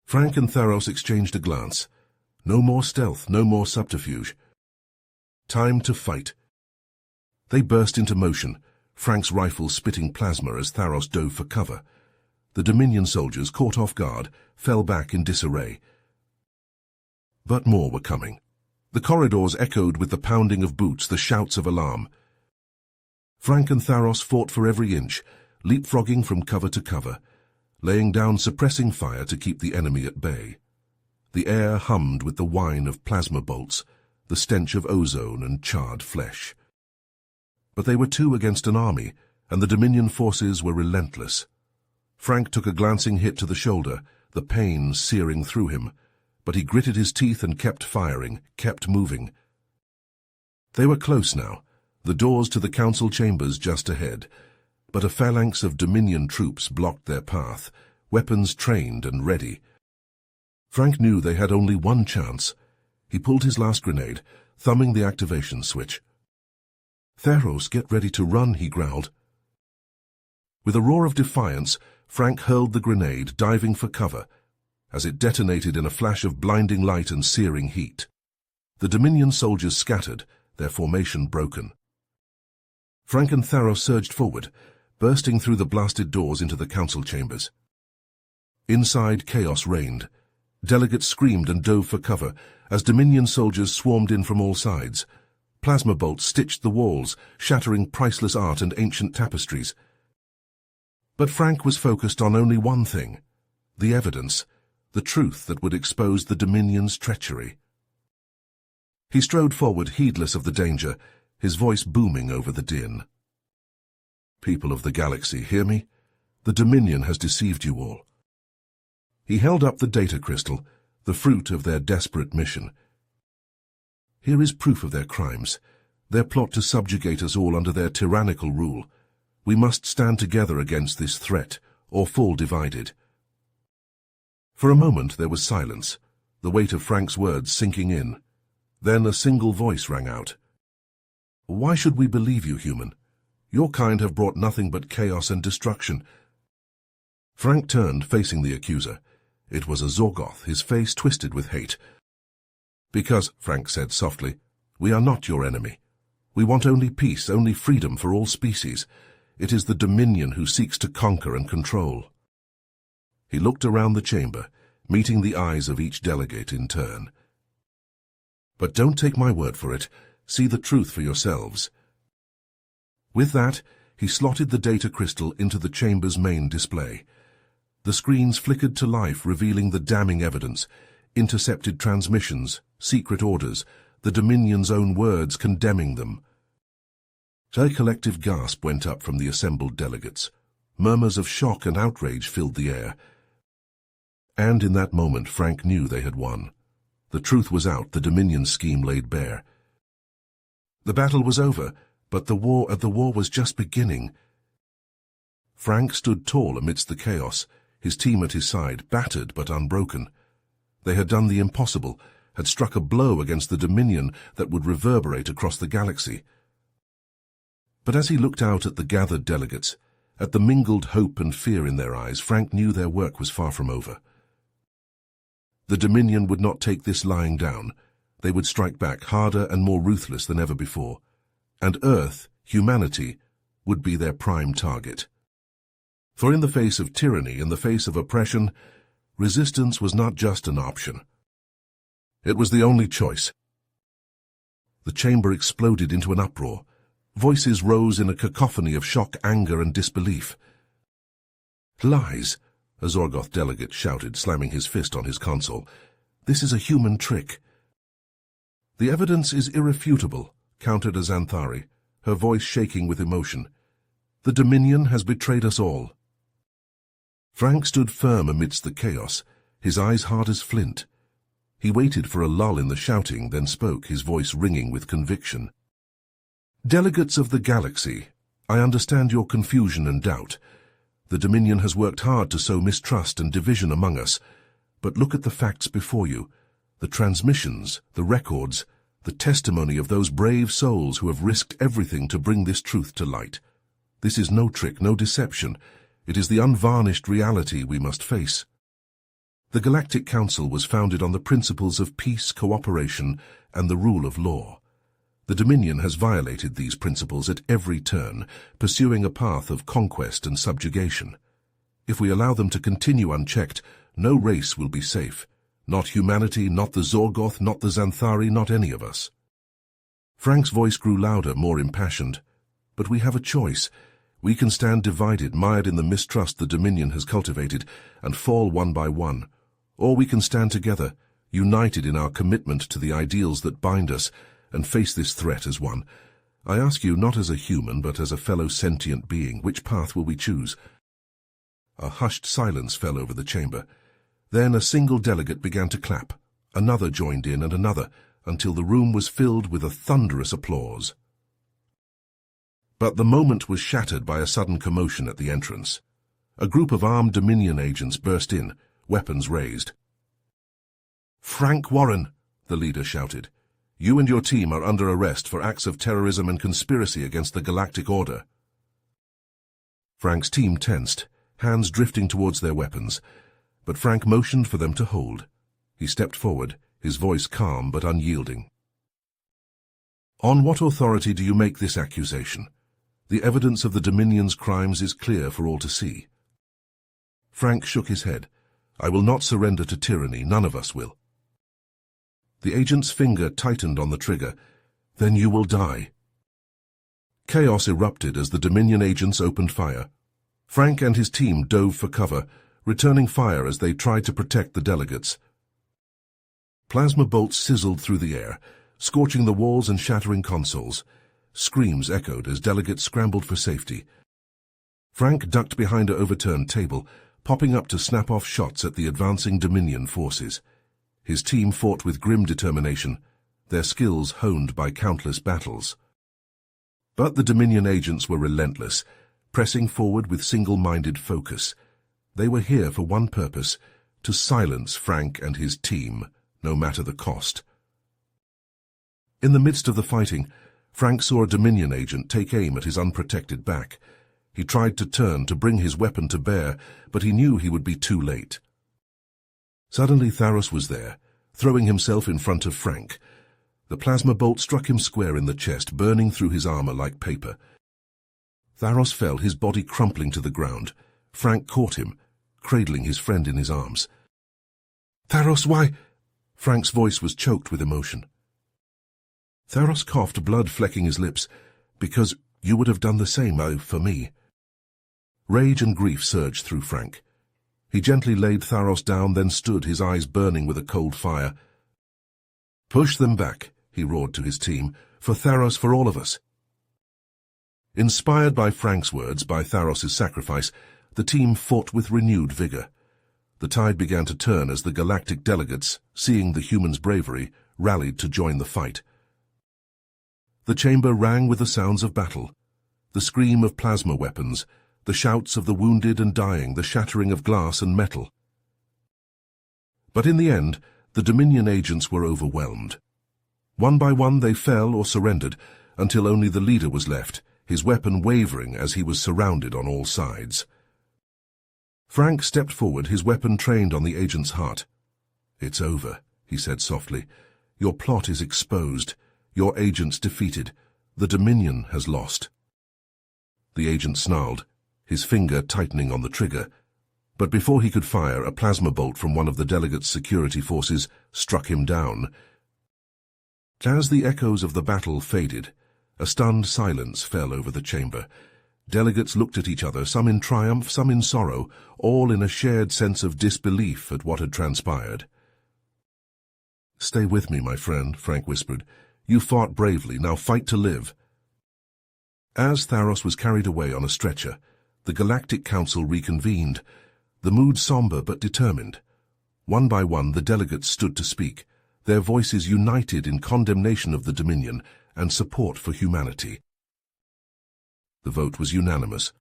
Frank and Tharos exchanged a glance. No more stealth, no more subterfuge. Time to fight. They burst into motion, Frank's rifle spitting plasma as Tharos dove for cover. The Dominion soldiers, caught off guard, fell back in disarray. But more were coming. The corridors echoed with the pounding of boots, the shouts of alarm. Frank and Tharos fought for every inch, leapfrogging from cover to cover, laying down suppressing fire to keep the enemy at bay. The air hummed with the whine of plasma bolts, the stench of ozone and charred flesh. But they were 2 against an army, and the Dominion forces were relentless. Frank took a glancing hit to the shoulder, the pain searing through him, but he gritted his teeth and kept firing, kept moving. They were close now, the doors to the council chambers just ahead, but a phalanx of Dominion troops blocked their path, weapons trained and ready. Frank knew they had only one chance. He pulled his last grenade, thumbing the activation switch. "Theros, get ready to run," he growled. With a roar of defiance, Frank hurled the grenade, diving for cover, as it detonated in a flash of blinding light and searing heat. The Dominion soldiers scattered, their formation broken. Frank and Theros surged forward, bursting through the blasted doors into the council chambers. Inside, chaos reigned. Delegates screamed and dove for cover as Dominion soldiers swarmed in from all sides. Plasma bolts stitched the walls, shattering priceless art and ancient tapestries. But Frank was focused on only one thing: the evidence, the truth that would expose the Dominion's treachery. He strode forward, heedless of the danger, his voice booming over the din. "People of the galaxy, hear me? The Dominion has deceived you all." He held up the data crystal, the fruit of their desperate mission. "Here is proof of their crimes, their plot to subjugate us all under their tyrannical rule. We must stand together against this threat, or fall divided." For a moment there was silence, the weight of Frank's words sinking in. Then a single voice rang out. "Why should we believe you, human? Your kind have brought nothing but chaos and destruction." Frank turned, facing the accuser. It was a Zorgoth, his face twisted with hate. "Because," Frank said softly, "we are not your enemy. We want only peace, only freedom for all species. It is the Dominion who seeks to conquer and control." He looked around the chamber, meeting the eyes of each delegate in turn. "But don't take my word for it. See the truth for yourselves." With that, he slotted the data crystal into the chamber's main display. The screens flickered to life, revealing the damning evidence: intercepted transmissions, secret orders, the Dominion's own words condemning them. A collective gasp went up from the assembled delegates. Murmurs of shock and outrage filled the air. And in that moment, Frank knew they had won. The truth was out, the Dominion scheme laid bare. The battle was over, but the war was just beginning. Frank stood tall amidst the chaos, his team at his side, battered but unbroken. They had done the impossible, had struck a blow against the Dominion that would reverberate across the galaxy. But as he looked out at the gathered delegates, at the mingled hope and fear in their eyes, Frank knew their work was far from over. The Dominion would not take this lying down. They would strike back, harder and more ruthless than ever before. And Earth, humanity, would be their prime target. For in the face of tyranny, in the face of oppression, resistance was not just an option. It was the only choice. The chamber exploded into an uproar. Voices rose in a cacophony of shock, anger, and disbelief. "Lies!" a Zorgoth delegate shouted, slamming his fist on his console. "This is a human trick." "The evidence is irrefutable," countered a Xanthari, her voice shaking with emotion. "The Dominion has betrayed us all." Frank stood firm amidst the chaos, his eyes hard as flint. He waited for a lull in the shouting, then spoke, his voice ringing with conviction. "Delegates of the galaxy, I understand your confusion and doubt. The Dominion has worked hard to sow mistrust and division among us. But look at the facts before you, the transmissions, the records, the testimony of those brave souls who have risked everything to bring this truth to light. This is no trick, no deception. It is the unvarnished reality we must face. The Galactic Council was founded on the principles of peace, cooperation, and the rule of law. The Dominion has violated these principles at every turn, pursuing a path of conquest and subjugation. If we allow them to continue unchecked, no race will be safe. Not humanity, not the Zorgoth, not the Xanthari, not any of us. Frank's voice grew louder, more impassioned. But we have a choice. We can stand divided, mired in the mistrust the Dominion has cultivated, and fall one by one. Or we can stand together, united in our commitment to the ideals that bind us, and face this threat as one. I ask you, not as a human, but as a fellow sentient being, which path will we choose? A hushed silence fell over the chamber. Then a single delegate began to clap. Another joined in, and another, until the room was filled with a thunderous applause. But the moment was shattered by a sudden commotion at the entrance. A group of armed Dominion agents burst in, weapons raised. "Frank Warren," the leader shouted. "You and your team are under arrest for acts of terrorism and conspiracy against the Galactic Order." Frank's team tensed, hands drifting towards their weapons, but Frank motioned for them to hold. He stepped forward, his voice calm but unyielding. "On what authority do you make this accusation? The evidence of the Dominion's crimes is clear for all to see." Frank shook his head. "I will not surrender to tyranny, none of us will." The agent's finger tightened on the trigger. "Then you will die." Chaos erupted as the Dominion agents opened fire. Frank and his team dove for cover, returning fire as they tried to protect the delegates. Plasma bolts sizzled through the air, scorching the walls and shattering consoles. Screams echoed as delegates scrambled for safety. Frank ducked behind an overturned table, popping up to snap off shots at the advancing Dominion forces. His team fought with grim determination, their skills honed by countless battles. But the Dominion agents were relentless, pressing forward with single-minded focus. They were here for one purpose: to silence Frank and his team, no matter the cost. In the midst of the fighting, Frank saw a Dominion agent take aim at his unprotected back. He tried to turn to bring his weapon to bear, but he knew he would be too late. Suddenly Tharos was there, throwing himself in front of Frank. The plasma bolt struck him square in the chest, burning through his armor like paper. Tharos fell, his body crumpling to the ground. Frank caught him, cradling his friend in his arms. "Tharos, why?" Frank's voice was choked with emotion. Tharos coughed, blood flecking his lips. "Because you would have done the same, for me." Rage and grief surged through Frank. He gently laid Tharos down, then stood, his eyes burning with a cold fire. "Push them back," he roared to his team. "For Tharos, for all of us." Inspired by Frank's words, by Tharos' sacrifice, the team fought with renewed vigor. The tide began to turn as the galactic delegates, seeing the humans' bravery, rallied to join the fight. The chamber rang with the sounds of battle, the scream of plasma weapons, the shouts of the wounded and dying, the shattering of glass and metal. But in the end, the Dominion agents were overwhelmed. One by one they fell or surrendered, until only the leader was left, his weapon wavering as he was surrounded on all sides. Frank stepped forward, his weapon trained on the agent's heart. "It's over," he said softly. "Your plot is exposed. Your agents defeated. The Dominion has lost." The agent snarled, his finger tightening on the trigger. But before he could fire, a plasma bolt from one of the delegates' security forces struck him down. As the echoes of the battle faded, a stunned silence fell over the chamber. Delegates looked at each other, some in triumph, some in sorrow, all in a shared sense of disbelief at what had transpired. "Stay with me, my friend," Frank whispered. "You fought bravely, now fight to live." As Tharos was carried away on a stretcher, the Galactic Council reconvened, the mood somber but determined. One by one the delegates stood to speak, their voices united in condemnation of the Dominion and support for humanity. The vote was unanimous.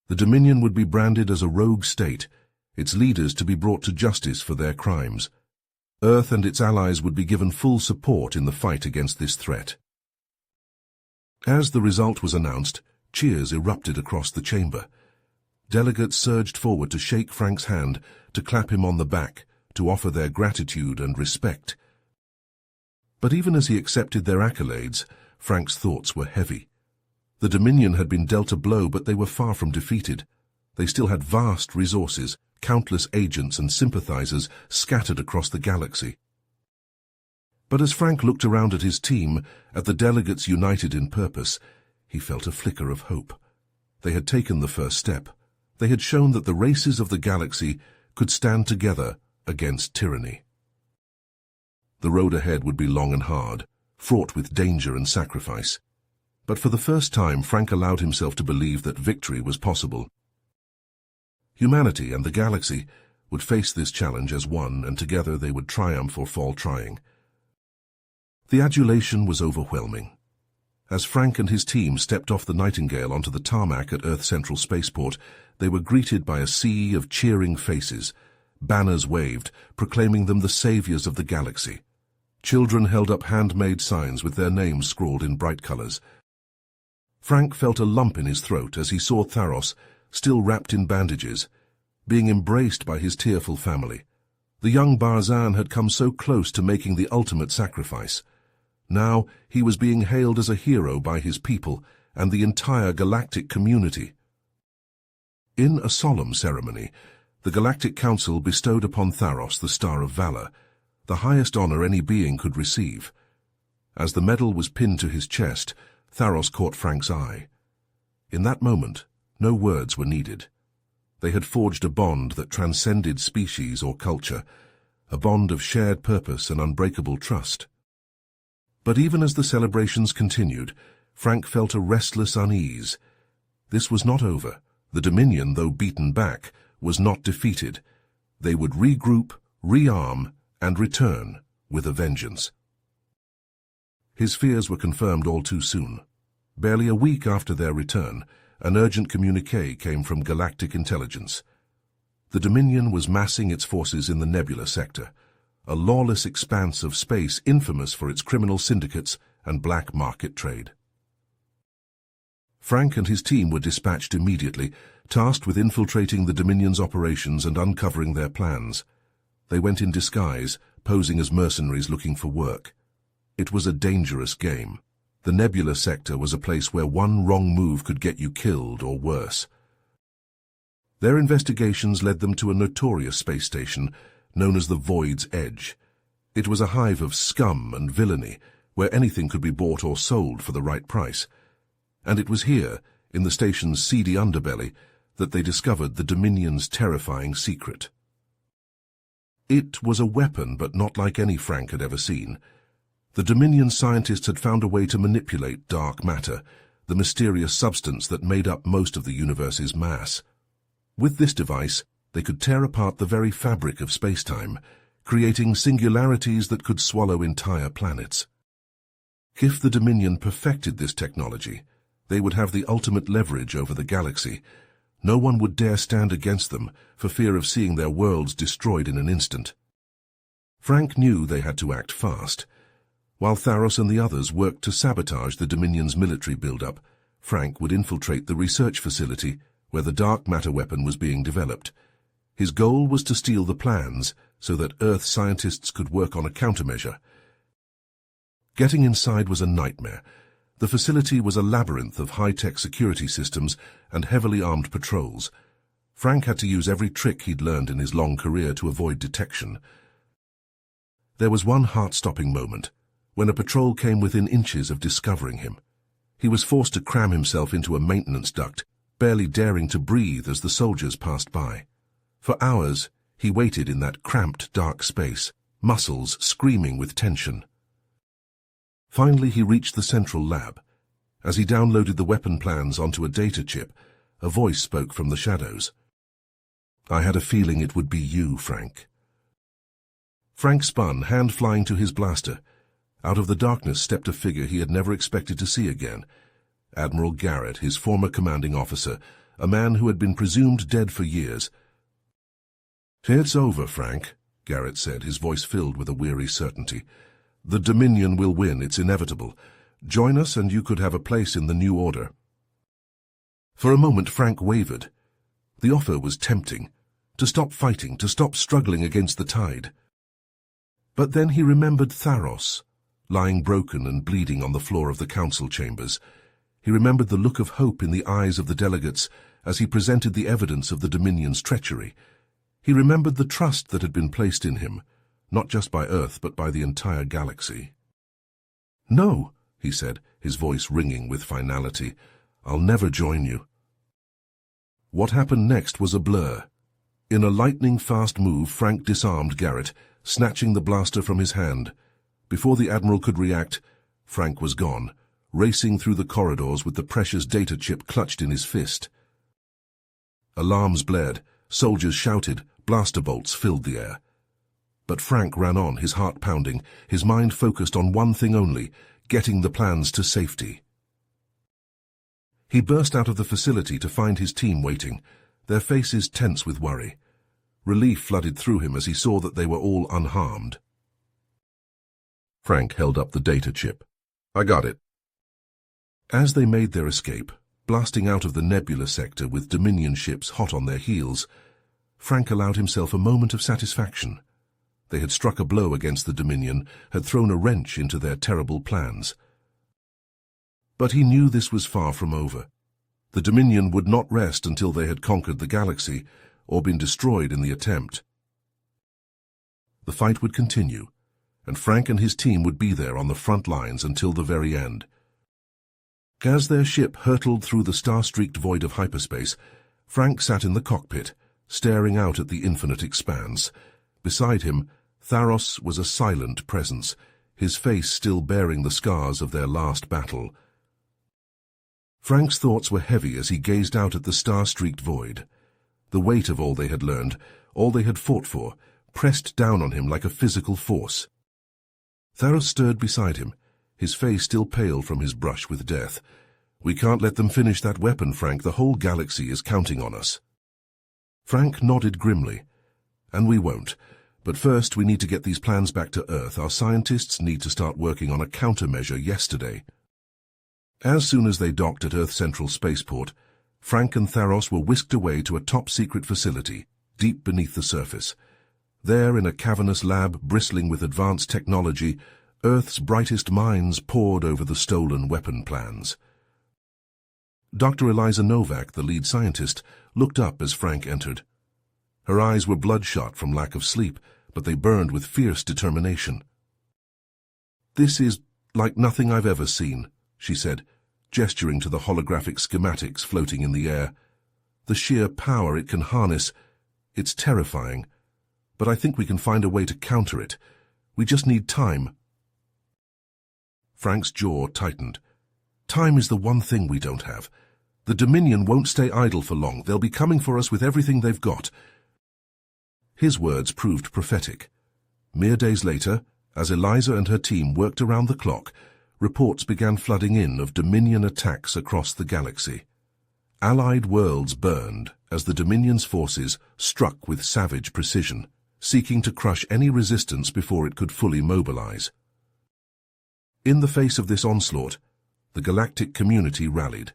The Dominion would be branded as a rogue state, its leaders to be brought to justice for their crimes. Earth and its allies would be given full support in the fight against this threat. As the result was announced, cheers erupted across the chamber. Delegates surged forward to shake Frank's hand, to clap him on the back, to offer their gratitude and respect. But even as he accepted their accolades, Frank's thoughts were heavy. The Dominion had been dealt a blow, but they were far from defeated. They still had vast resources, countless agents and sympathizers scattered across the galaxy. But as Frank looked around at his team, at the delegates united in purpose, he felt a flicker of hope. They had taken the first step. They had shown that the races of the galaxy could stand together against tyranny. The road ahead would be long and hard, fraught with danger and sacrifice. But for the first time, Frank allowed himself to believe that victory was possible. Humanity and the galaxy would face this challenge as one, and together they would triumph or fall trying. The adulation was overwhelming. As Frank and his team stepped off the Nightingale onto the tarmac at Earth Central Spaceport, they were greeted by a sea of cheering faces, Banners waved, proclaiming them the saviors of the galaxy. Children held up handmade signs with their names scrawled in bright colors. Frank felt a lump in his throat as he saw Tharos, still wrapped in bandages, being embraced by his tearful family. The young Barzan had come so close to making the ultimate sacrifice. Now he was being hailed as a hero by his people and the entire galactic community. In a solemn ceremony, the Galactic Council bestowed upon Tharos the Star of Valor, the highest honor any being could receive. As the medal was pinned to his chest, Tharos caught Frank's eye. In that moment, no words were needed. They had forged a bond that transcended species or culture, a bond of shared purpose and unbreakable trust. But even as the celebrations continued, Frank felt a restless unease. This was not over. The Dominion, though beaten back, was not defeated. They would regroup, rearm, and return with a vengeance. His fears were confirmed all too soon. Barely a week after their return, an urgent communiqué came from Galactic Intelligence. The Dominion was massing its forces in the Nebula sector, a lawless expanse of space infamous for its criminal syndicates and black market trade. Frank and his team were dispatched immediately, tasked with infiltrating the Dominion's operations and uncovering their plans. They went in disguise, posing as mercenaries looking for work. It was a dangerous game. The Nebula sector was a place where one wrong move could get you killed or worse. Their investigations led them to a notorious space station known as the Void's Edge. It was a hive of scum and villainy, where anything could be bought or sold for the right price. And it was here, in the station's seedy underbelly, that they discovered the Dominion's terrifying secret. It was a weapon, but not like any Frank had ever seen. The Dominion scientists had found a way to manipulate dark matter, the mysterious substance that made up most of the universe's mass. With this device, they could tear apart the very fabric of space-time, creating singularities that could swallow entire planets. If the Dominion perfected this technology, they would have the ultimate leverage over the galaxy. No one would dare stand against them for fear of seeing their worlds destroyed in an instant. Frank knew they had to act fast. While Tharos and the others worked to sabotage the Dominion's military build-up, Frank would infiltrate the research facility where the dark matter weapon was being developed. His goal was to steal the plans so that Earth scientists could work on a countermeasure. Getting inside was a nightmare. The facility was a labyrinth of high-tech security systems and heavily armed patrols. Frank had to use every trick he'd learned in his long career to avoid detection. There was one heart-stopping moment, when a patrol came within inches of discovering him. He was forced to cram himself into a maintenance duct, barely daring to breathe as the soldiers passed by. For hours, he waited in that cramped, dark space, muscles screaming with tension. Finally, he reached the central lab. As he downloaded the weapon plans onto a data chip, a voice spoke from the shadows. "I had a feeling it would be you, Frank." Frank spun, hand flying to his blaster. Out of the darkness stepped a figure he had never expected to see again. Admiral Garrett, his former commanding officer, a man who had been presumed dead for years. "It's over, Frank," Garrett said, his voice filled with a weary certainty. "The Dominion will win, it's inevitable. Join us and you could have a place in the new order." For a moment Frank wavered. The offer was tempting. To stop fighting, to stop struggling against the tide. But then he remembered Tharos, lying broken and bleeding on the floor of the council chambers. He remembered the look of hope in the eyes of the delegates as he presented the evidence of the Dominion's treachery. He remembered the trust that had been placed in him, not just by Earth but by the entire galaxy. "No," he said, his voice ringing with finality. "I'll never join you." What happened next was a blur. In a lightning-fast move, Frank disarmed Garrett, snatching the blaster from his hand. Before the Admiral could react, Frank was gone, racing through the corridors with the precious data chip clutched in his fist. Alarms blared, soldiers shouted, blaster bolts filled the air. But Frank ran on, his heart pounding, his mind focused on one thing only, getting the plans to safety. He burst out of the facility to find his team waiting, their faces tense with worry. Relief flooded through him as he saw that they were all unharmed. Frank held up the data chip. "I got it." As they made their escape, blasting out of the nebula sector with Dominion ships hot on their heels, Frank allowed himself a moment of satisfaction. They had struck a blow against the Dominion, had thrown a wrench into their terrible plans. But he knew this was far from over. The Dominion would not rest until they had conquered the galaxy, or been destroyed in the attempt. The fight would continue, and Frank and his team would be there on the front lines until the very end. As their ship hurtled through the star-streaked void of hyperspace, Frank sat in the cockpit, staring out at the infinite expanse. Beside him, Tharos was a silent presence, his face still bearing the scars of their last battle. Frank's thoughts were heavy as he gazed out at the star-streaked void. The weight of all they had learned, all they had fought for, pressed down on him like a physical force. Tharos stirred beside him, his face still pale from his brush with death. "We can't let them finish that weapon, Frank. The whole galaxy is counting on us." Frank nodded grimly. "And we won't. But first we need to get these plans back to Earth. Our scientists need to start working on a countermeasure yesterday." As soon as they docked at Earth Central Spaceport, Frank and Tharos were whisked away to a top-secret facility, deep beneath the surface. There, in a cavernous lab bristling with advanced technology, Earth's brightest minds pored over the stolen weapon plans. Dr. Eliza Novak, the lead scientist, looked up as Frank entered. Her eyes were bloodshot from lack of sleep, but they burned with fierce determination. "This is like nothing I've ever seen," she said, gesturing to the holographic schematics floating in the air. "The sheer power it can harness, it's terrifying. But I think we can find a way to counter it. We just need time." Frank's jaw tightened. "Time is the one thing we don't have. The Dominion won't stay idle for long. They'll be coming for us with everything they've got." His words proved prophetic. Mere days later, as Eliza and her team worked around the clock, reports began flooding in of Dominion attacks across the galaxy. Allied worlds burned as the Dominion's forces struck with savage precision, seeking to crush any resistance before it could fully mobilize. In the face of this onslaught, the galactic community rallied.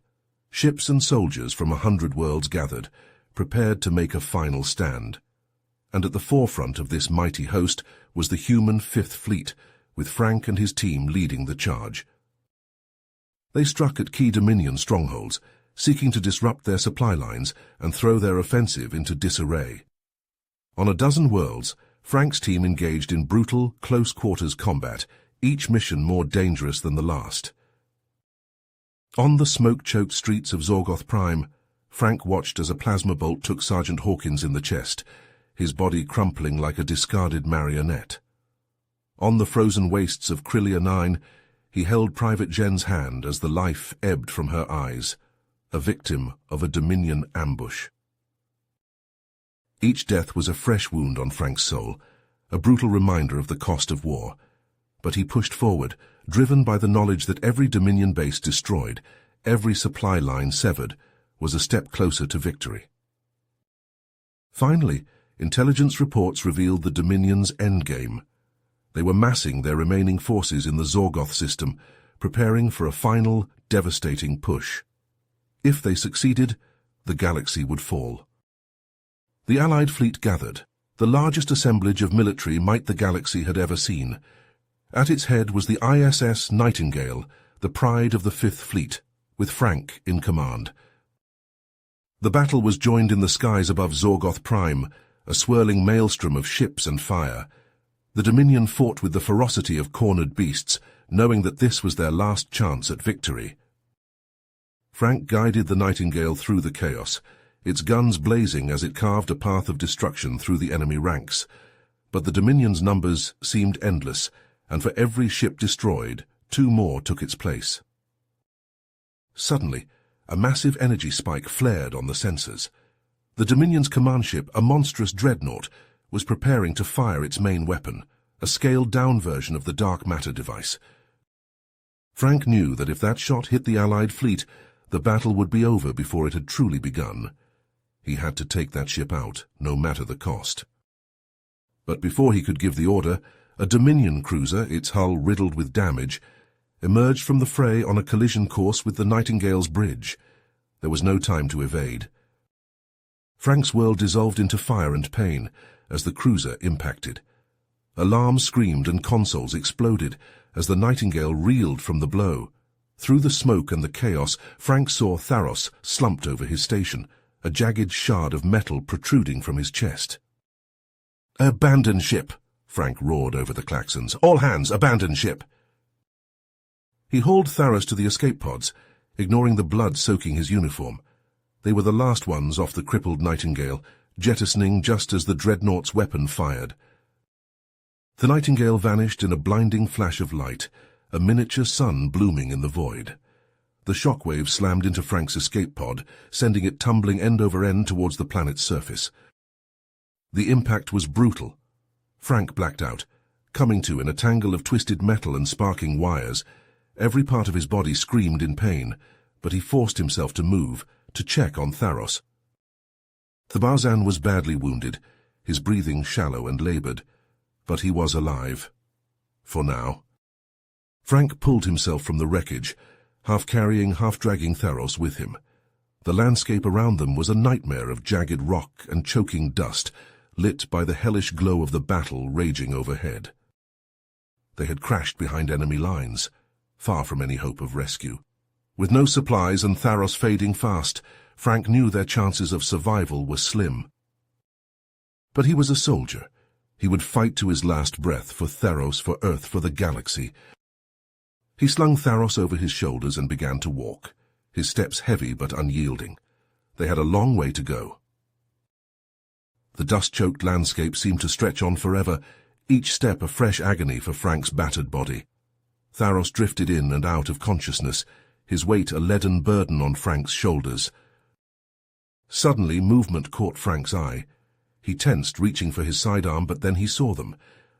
Ships and soldiers from 100 worlds gathered, prepared to make a final stand. And at the forefront of this mighty host was the human Fifth Fleet, with Frank and his team leading the charge. They struck at key Dominion strongholds, seeking to disrupt their supply lines and throw their offensive into disarray. On a dozen worlds, Frank's team engaged in brutal, close-quarters combat, each mission more dangerous than the last. On the smoke-choked streets of Zorgoth Prime, Frank watched as a plasma bolt took Sergeant Hawkins in the chest, his body crumpling like a discarded marionette. On the frozen wastes of Krillia 9, he held Private Jen's hand as the life ebbed from her eyes, a victim of a Dominion ambush. Each death was a fresh wound on Frank's soul, a brutal reminder of the cost of war. But he pushed forward, driven by the knowledge that every Dominion base destroyed, every supply line severed, was a step closer to victory. Finally, intelligence reports revealed the Dominion's endgame. They were massing their remaining forces in the Zorgoth system, preparing for a final, devastating push. If they succeeded, the galaxy would fall. The Allied fleet gathered, the largest assemblage of military might the galaxy had ever seen. At its head was the ISS Nightingale, the pride of the Fifth Fleet, with Frank in command. The battle was joined in the skies above Zorgoth Prime, a swirling maelstrom of ships and fire. The Dominion fought with the ferocity of cornered beasts, knowing that this was their last chance at victory. Frank guided the Nightingale through the chaos, its guns blazing as it carved a path of destruction through the enemy ranks. But the Dominion's numbers seemed endless, and for every ship destroyed, 2 more took its place. Suddenly, a massive energy spike flared on the sensors. The Dominion's command ship, a monstrous dreadnought, was preparing to fire its main weapon, a scaled-down version of the dark matter device. Frank knew that if that shot hit the Allied fleet, the battle would be over before it had truly begun. He had to take that ship out, no matter the cost. But before he could give the order, a Dominion cruiser, its hull riddled with damage, emerged from the fray on a collision course with the Nightingale's bridge. There was no time to evade. Frank's world dissolved into fire and pain as the cruiser impacted. Alarms screamed and consoles exploded as the Nightingale reeled from the blow. Through the smoke and the chaos, Frank saw Tharos slumped over his station, a jagged shard of metal protruding from his chest. "Abandon ship!" Frank roared over the klaxons. "All hands, abandon ship!" He hauled Tharos to the escape pods, ignoring the blood soaking his uniform. They were the last ones off the crippled Nightingale, jettisoning just as the dreadnought's weapon fired. The Nightingale vanished in a blinding flash of light, a miniature sun blooming in the void. The shockwave slammed into Frank's escape pod, sending it tumbling end over end towards the planet's surface. The impact was brutal. Frank blacked out, coming to in a tangle of twisted metal and sparking wires. Every part of his body screamed in pain, but he forced himself to move, to check on Tharos. The Barzan was badly wounded, his breathing shallow and labored, but he was alive. For now. Frank pulled himself from the wreckage, half carrying, half dragging Tharos with him. The landscape around them was a nightmare of jagged rock and choking dust, lit by the hellish glow of the battle raging overhead. They had crashed behind enemy lines, far from any hope of rescue. With no supplies and Tharos fading fast, Frank knew their chances of survival were slim. But he was a soldier. He would fight to his last breath for Tharos, for Earth, for the galaxy. He slung Tharos over his shoulders and began to walk, his steps heavy but unyielding. They had a long way to go. The dust-choked landscape seemed to stretch on forever, each step a fresh agony for Frank's battered body. Tharos drifted in and out of consciousness, his weight a leaden burden on Frank's shoulders. Suddenly, movement caught Frank's eye. He tensed, reaching for his sidearm, but then he saw them.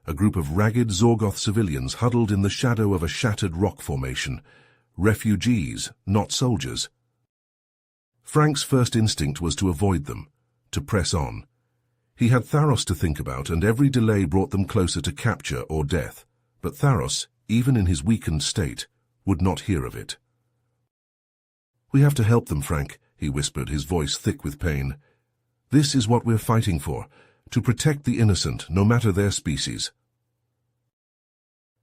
A group of ragged Zorgoth civilians huddled in the shadow of a shattered rock formation. Refugees, not soldiers. Frank's first instinct was to avoid them, to press on. He had Tharos to think about, and every delay brought them closer to capture or death. But Tharos, even in his weakened state, would not hear of it. "We have to help them, Frank," he whispered, his voice thick with pain. "This is what we're fighting for, to protect the innocent, no matter their species."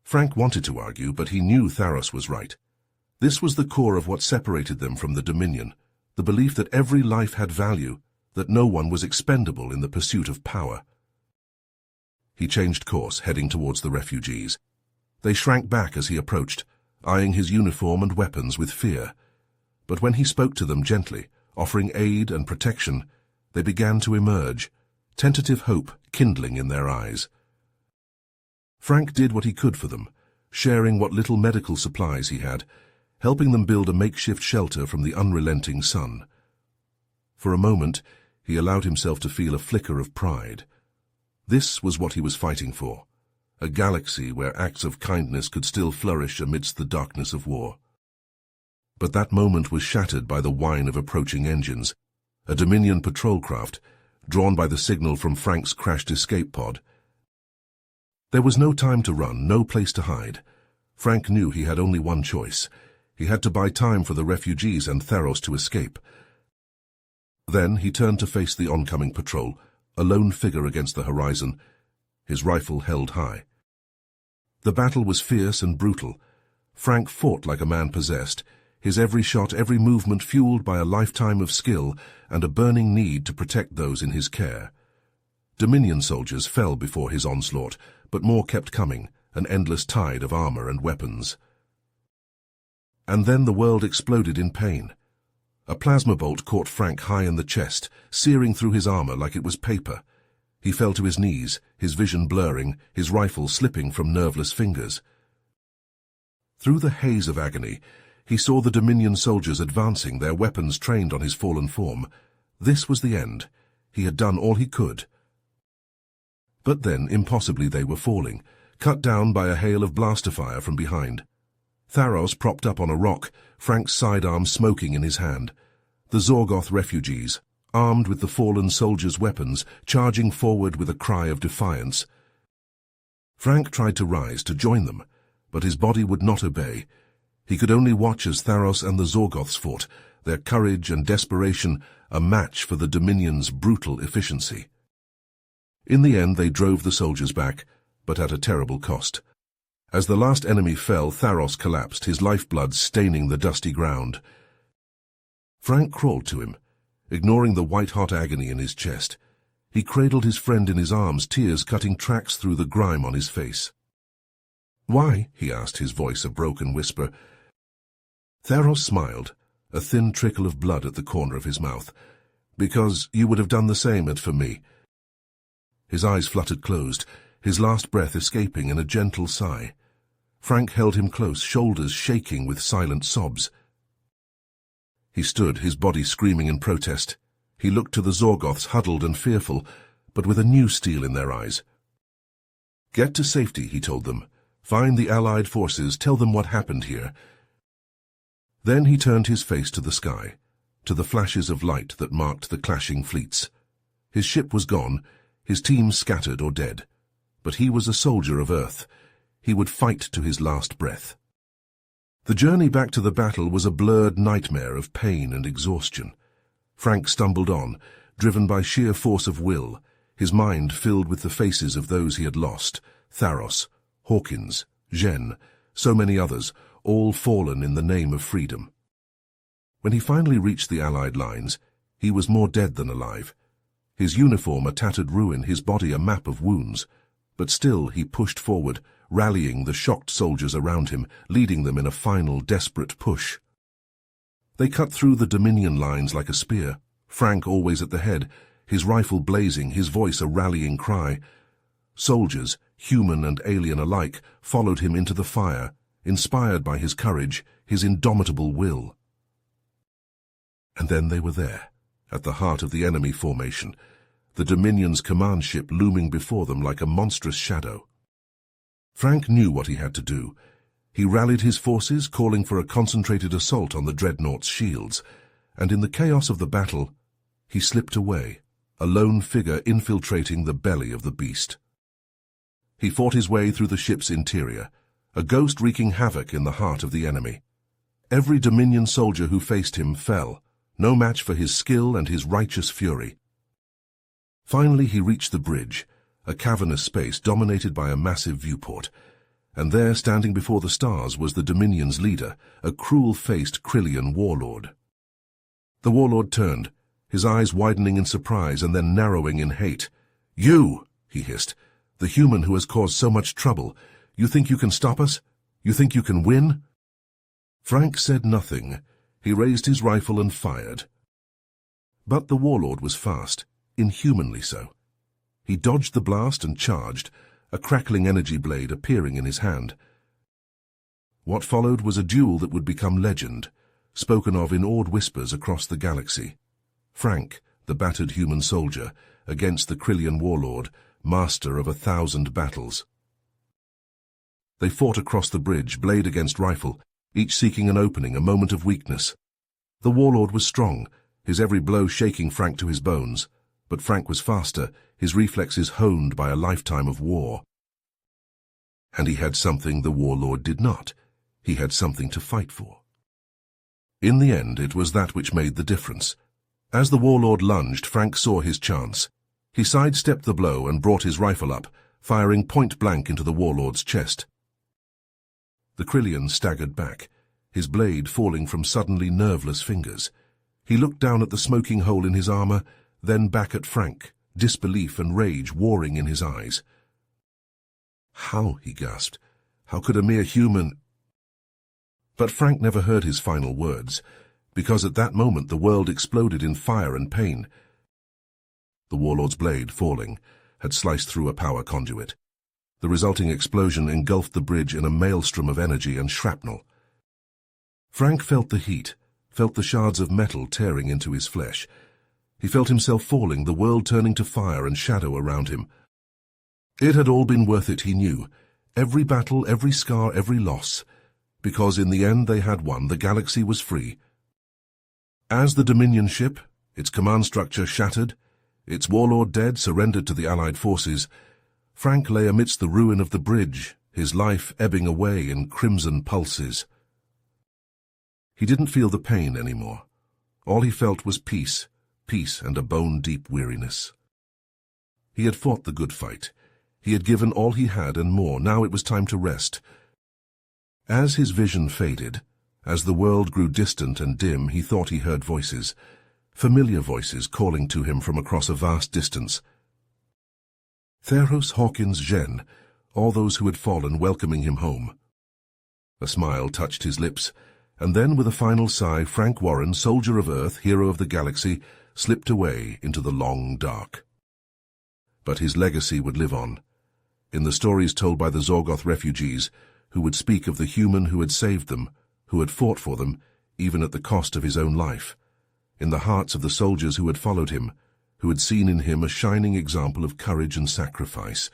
Frank wanted to argue, but he knew Tharos was right. This was the core of what separated them from the Dominion, the belief that every life had value, that no one was expendable in the pursuit of power. He changed course, heading towards the refugees. They shrank back as he approached, eyeing his uniform and weapons with fear. But when he spoke to them gently, offering aid and protection, they began to emerge, tentative hope kindling in their eyes. Frank did what he could for them, sharing what little medical supplies he had, helping them build a makeshift shelter from the unrelenting sun. For a moment, he allowed himself to feel a flicker of pride. This was what he was fighting for, a galaxy where acts of kindness could still flourish amidst the darkness of war. But that moment was shattered by the whine of approaching engines, a Dominion patrol craft, drawn by the signal from Frank's crashed escape pod. There was no time to run, no place to hide. Frank knew he had only one choice. He had to buy time for the refugees and Tharos to escape. Then he turned to face the oncoming patrol, a lone figure against the horizon, his rifle held high. The battle was fierce and brutal. Frank fought like a man possessed, his every shot, every movement fueled by a lifetime of skill and a burning need to protect those in his care. Dominion soldiers fell before his onslaught, but more kept coming, an endless tide of armor and weapons. And then the world exploded in pain. A plasma bolt caught Frank high in the chest, searing through his armor like it was paper. He fell to his knees, his vision blurring, his rifle slipping from nerveless fingers. Through the haze of agony, he saw the Dominion soldiers advancing, their weapons trained on his fallen form. This was the end. He had done all he could. But then, impossibly, they were falling, cut down by a hail of blaster fire from behind. Tharos propped up on a rock, Frank's sidearm smoking in his hand. The Zorgoth refugees, armed with the fallen soldiers' weapons, charging forward with a cry of defiance. Frank tried to rise to join them, but his body would not obey. He could only watch as Tharos and the Zorgoths fought, their courage and desperation a match for the Dominion's brutal efficiency. In the end, they drove the soldiers back, but at a terrible cost. As the last enemy fell, Tharos collapsed, his lifeblood staining the dusty ground. Frank crawled to him, ignoring the white-hot agony in his chest. He cradled his friend in his arms, tears cutting tracks through the grime on his face. "Why?" he asked, his voice a broken whisper. Tharos smiled, a thin trickle of blood at the corner of his mouth. "Because you would have done the same for me." His eyes fluttered closed, his last breath escaping in a gentle sigh. Frank held him close, shoulders shaking with silent sobs. He stood, his body screaming in protest. He looked to the Zorgoths, huddled and fearful, but with a new steel in their eyes. "Get to safety," he told them. "Find the Allied forces, tell them what happened here." Then he turned his face to the sky, to the flashes of light that marked the clashing fleets. His ship was gone, his team scattered or dead, but he was a soldier of Earth. He would fight to his last breath. The journey back to the battle was a blurred nightmare of pain and exhaustion. Frank stumbled on, driven by sheer force of will, his mind filled with the faces of those he had lost, Tharos, Hawkins, Jen, so many others, all fallen in the name of freedom. When he finally reached the Allied lines, he was more dead than alive. His uniform a tattered ruin, his body a map of wounds. But still he pushed forward, rallying the shocked soldiers around him, leading them in a final desperate push. They cut through the Dominion lines like a spear, Frank always at the head, his rifle blazing, his voice a rallying cry. Soldiers, human and alien alike, followed him into the fire, inspired by his courage, his indomitable will. And then they were there, at the heart of the enemy formation, the Dominion's command ship looming before them like a monstrous shadow. Frank knew what he had to do. He rallied his forces, calling for a concentrated assault on the dreadnought's shields, and in the chaos of the battle, he slipped away, a lone figure infiltrating the belly of the beast. He fought his way through the ship's interior, a ghost wreaking havoc in the heart of the enemy. Every Dominion soldier who faced him fell, no match for his skill and his righteous fury. Finally he reached the bridge, a cavernous space dominated by a massive viewport, and there, standing before the stars, was the Dominion's leader, a cruel-faced Krillian warlord. The warlord turned, his eyes widening in surprise and then narrowing in hate. "You!" he hissed. "The human who has caused so much trouble. You think you can stop us? You think you can win?" Frank said nothing. He raised his rifle and fired. But the warlord was fast, inhumanly so. He dodged the blast and charged, a crackling energy blade appearing in his hand. What followed was a duel that would become legend, spoken of in awed whispers across the galaxy. Frank, the battered human soldier, against the Krillian warlord, master of 1,000 battles. They fought across the bridge, blade against rifle, each seeking an opening, a moment of weakness. The warlord was strong, his every blow shaking Frank to his bones, but Frank was faster, his reflexes honed by a lifetime of war. And he had something the warlord did not. He had something to fight for. In the end, it was that which made the difference. As the warlord lunged, Frank saw his chance. He sidestepped the blow and brought his rifle up, firing point-blank into the warlord's chest. The Krillian staggered back, his blade falling from suddenly nerveless fingers. He looked down at the smoking hole in his armor, then back at Frank, disbelief and rage warring in his eyes. "How?" he gasped. "How could a mere human—" But Frank never heard his final words, because at that moment the world exploded in fire and pain. The warlord's blade, falling, had sliced through a power conduit. The resulting explosion engulfed the bridge in a maelstrom of energy and shrapnel. Frank felt the heat, felt the shards of metal tearing into his flesh. He felt himself falling, the world turning to fire and shadow around him. It had all been worth it, he knew. Every battle, every scar, every loss. Because in the end they had won, the galaxy was free. As the Dominion ship, its command structure shattered, its warlord dead, surrendered to the Allied forces, Frank lay amidst the ruin of the bridge, his life ebbing away in crimson pulses. He didn't feel the pain anymore. All he felt was peace and a bone-deep weariness. He had fought the good fight. He had given all he had and more. Now it was time to rest. As his vision faded, as the world grew distant and dim, he thought he heard voices, familiar voices calling to him from across a vast distance. Theros, Hawkins, Jen, all those who had fallen welcoming him home. A smile touched his lips, and then with a final sigh, Frank Warren, soldier of Earth, hero of the galaxy, slipped away into the long dark. But his legacy would live on, in the stories told by the Zorgoth refugees, who would speak of the human who had saved them, who had fought for them, even at the cost of his own life, in the hearts of the soldiers who had followed him, who had seen in him a shining example of courage and sacrifice,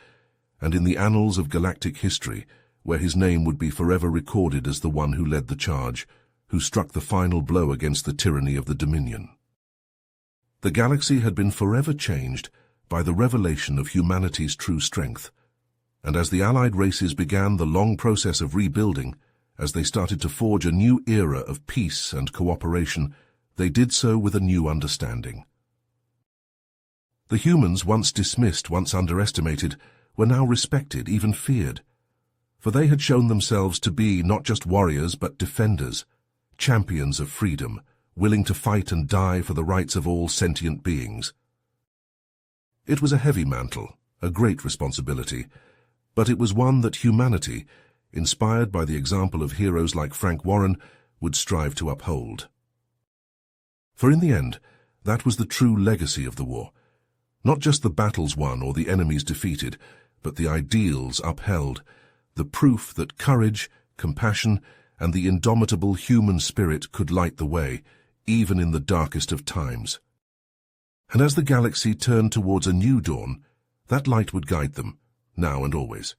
and in the annals of galactic history, where his name would be forever recorded as the one who led the charge, who struck the final blow against the tyranny of the Dominion. The galaxy had been forever changed by the revelation of humanity's true strength, and as the Allied races began the long process of rebuilding, as they started to forge a new era of peace and cooperation, they did so with a new understanding. The humans, once dismissed, once underestimated, were now respected, even feared, for they had shown themselves to be not just warriors but defenders, champions of freedom, willing to fight and die for the rights of all sentient beings. It was a heavy mantle, a great responsibility, but it was one that humanity, inspired by the example of heroes like Frank Warren, would strive to uphold. For in the end, that was the true legacy of the war. Not just the battles won or the enemies defeated, but the ideals upheld, the proof that courage, compassion, and the indomitable human spirit could light the way, even in the darkest of times. And as the galaxy turned towards a new dawn, that light would guide them, now and always.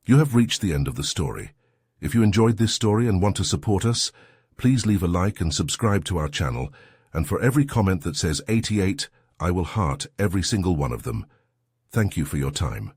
You have reached the end of the story. If you enjoyed this story and want to support us, please leave a like and subscribe to our channel, and for every comment that says 88, I will heart every single one of them. Thank you for your time.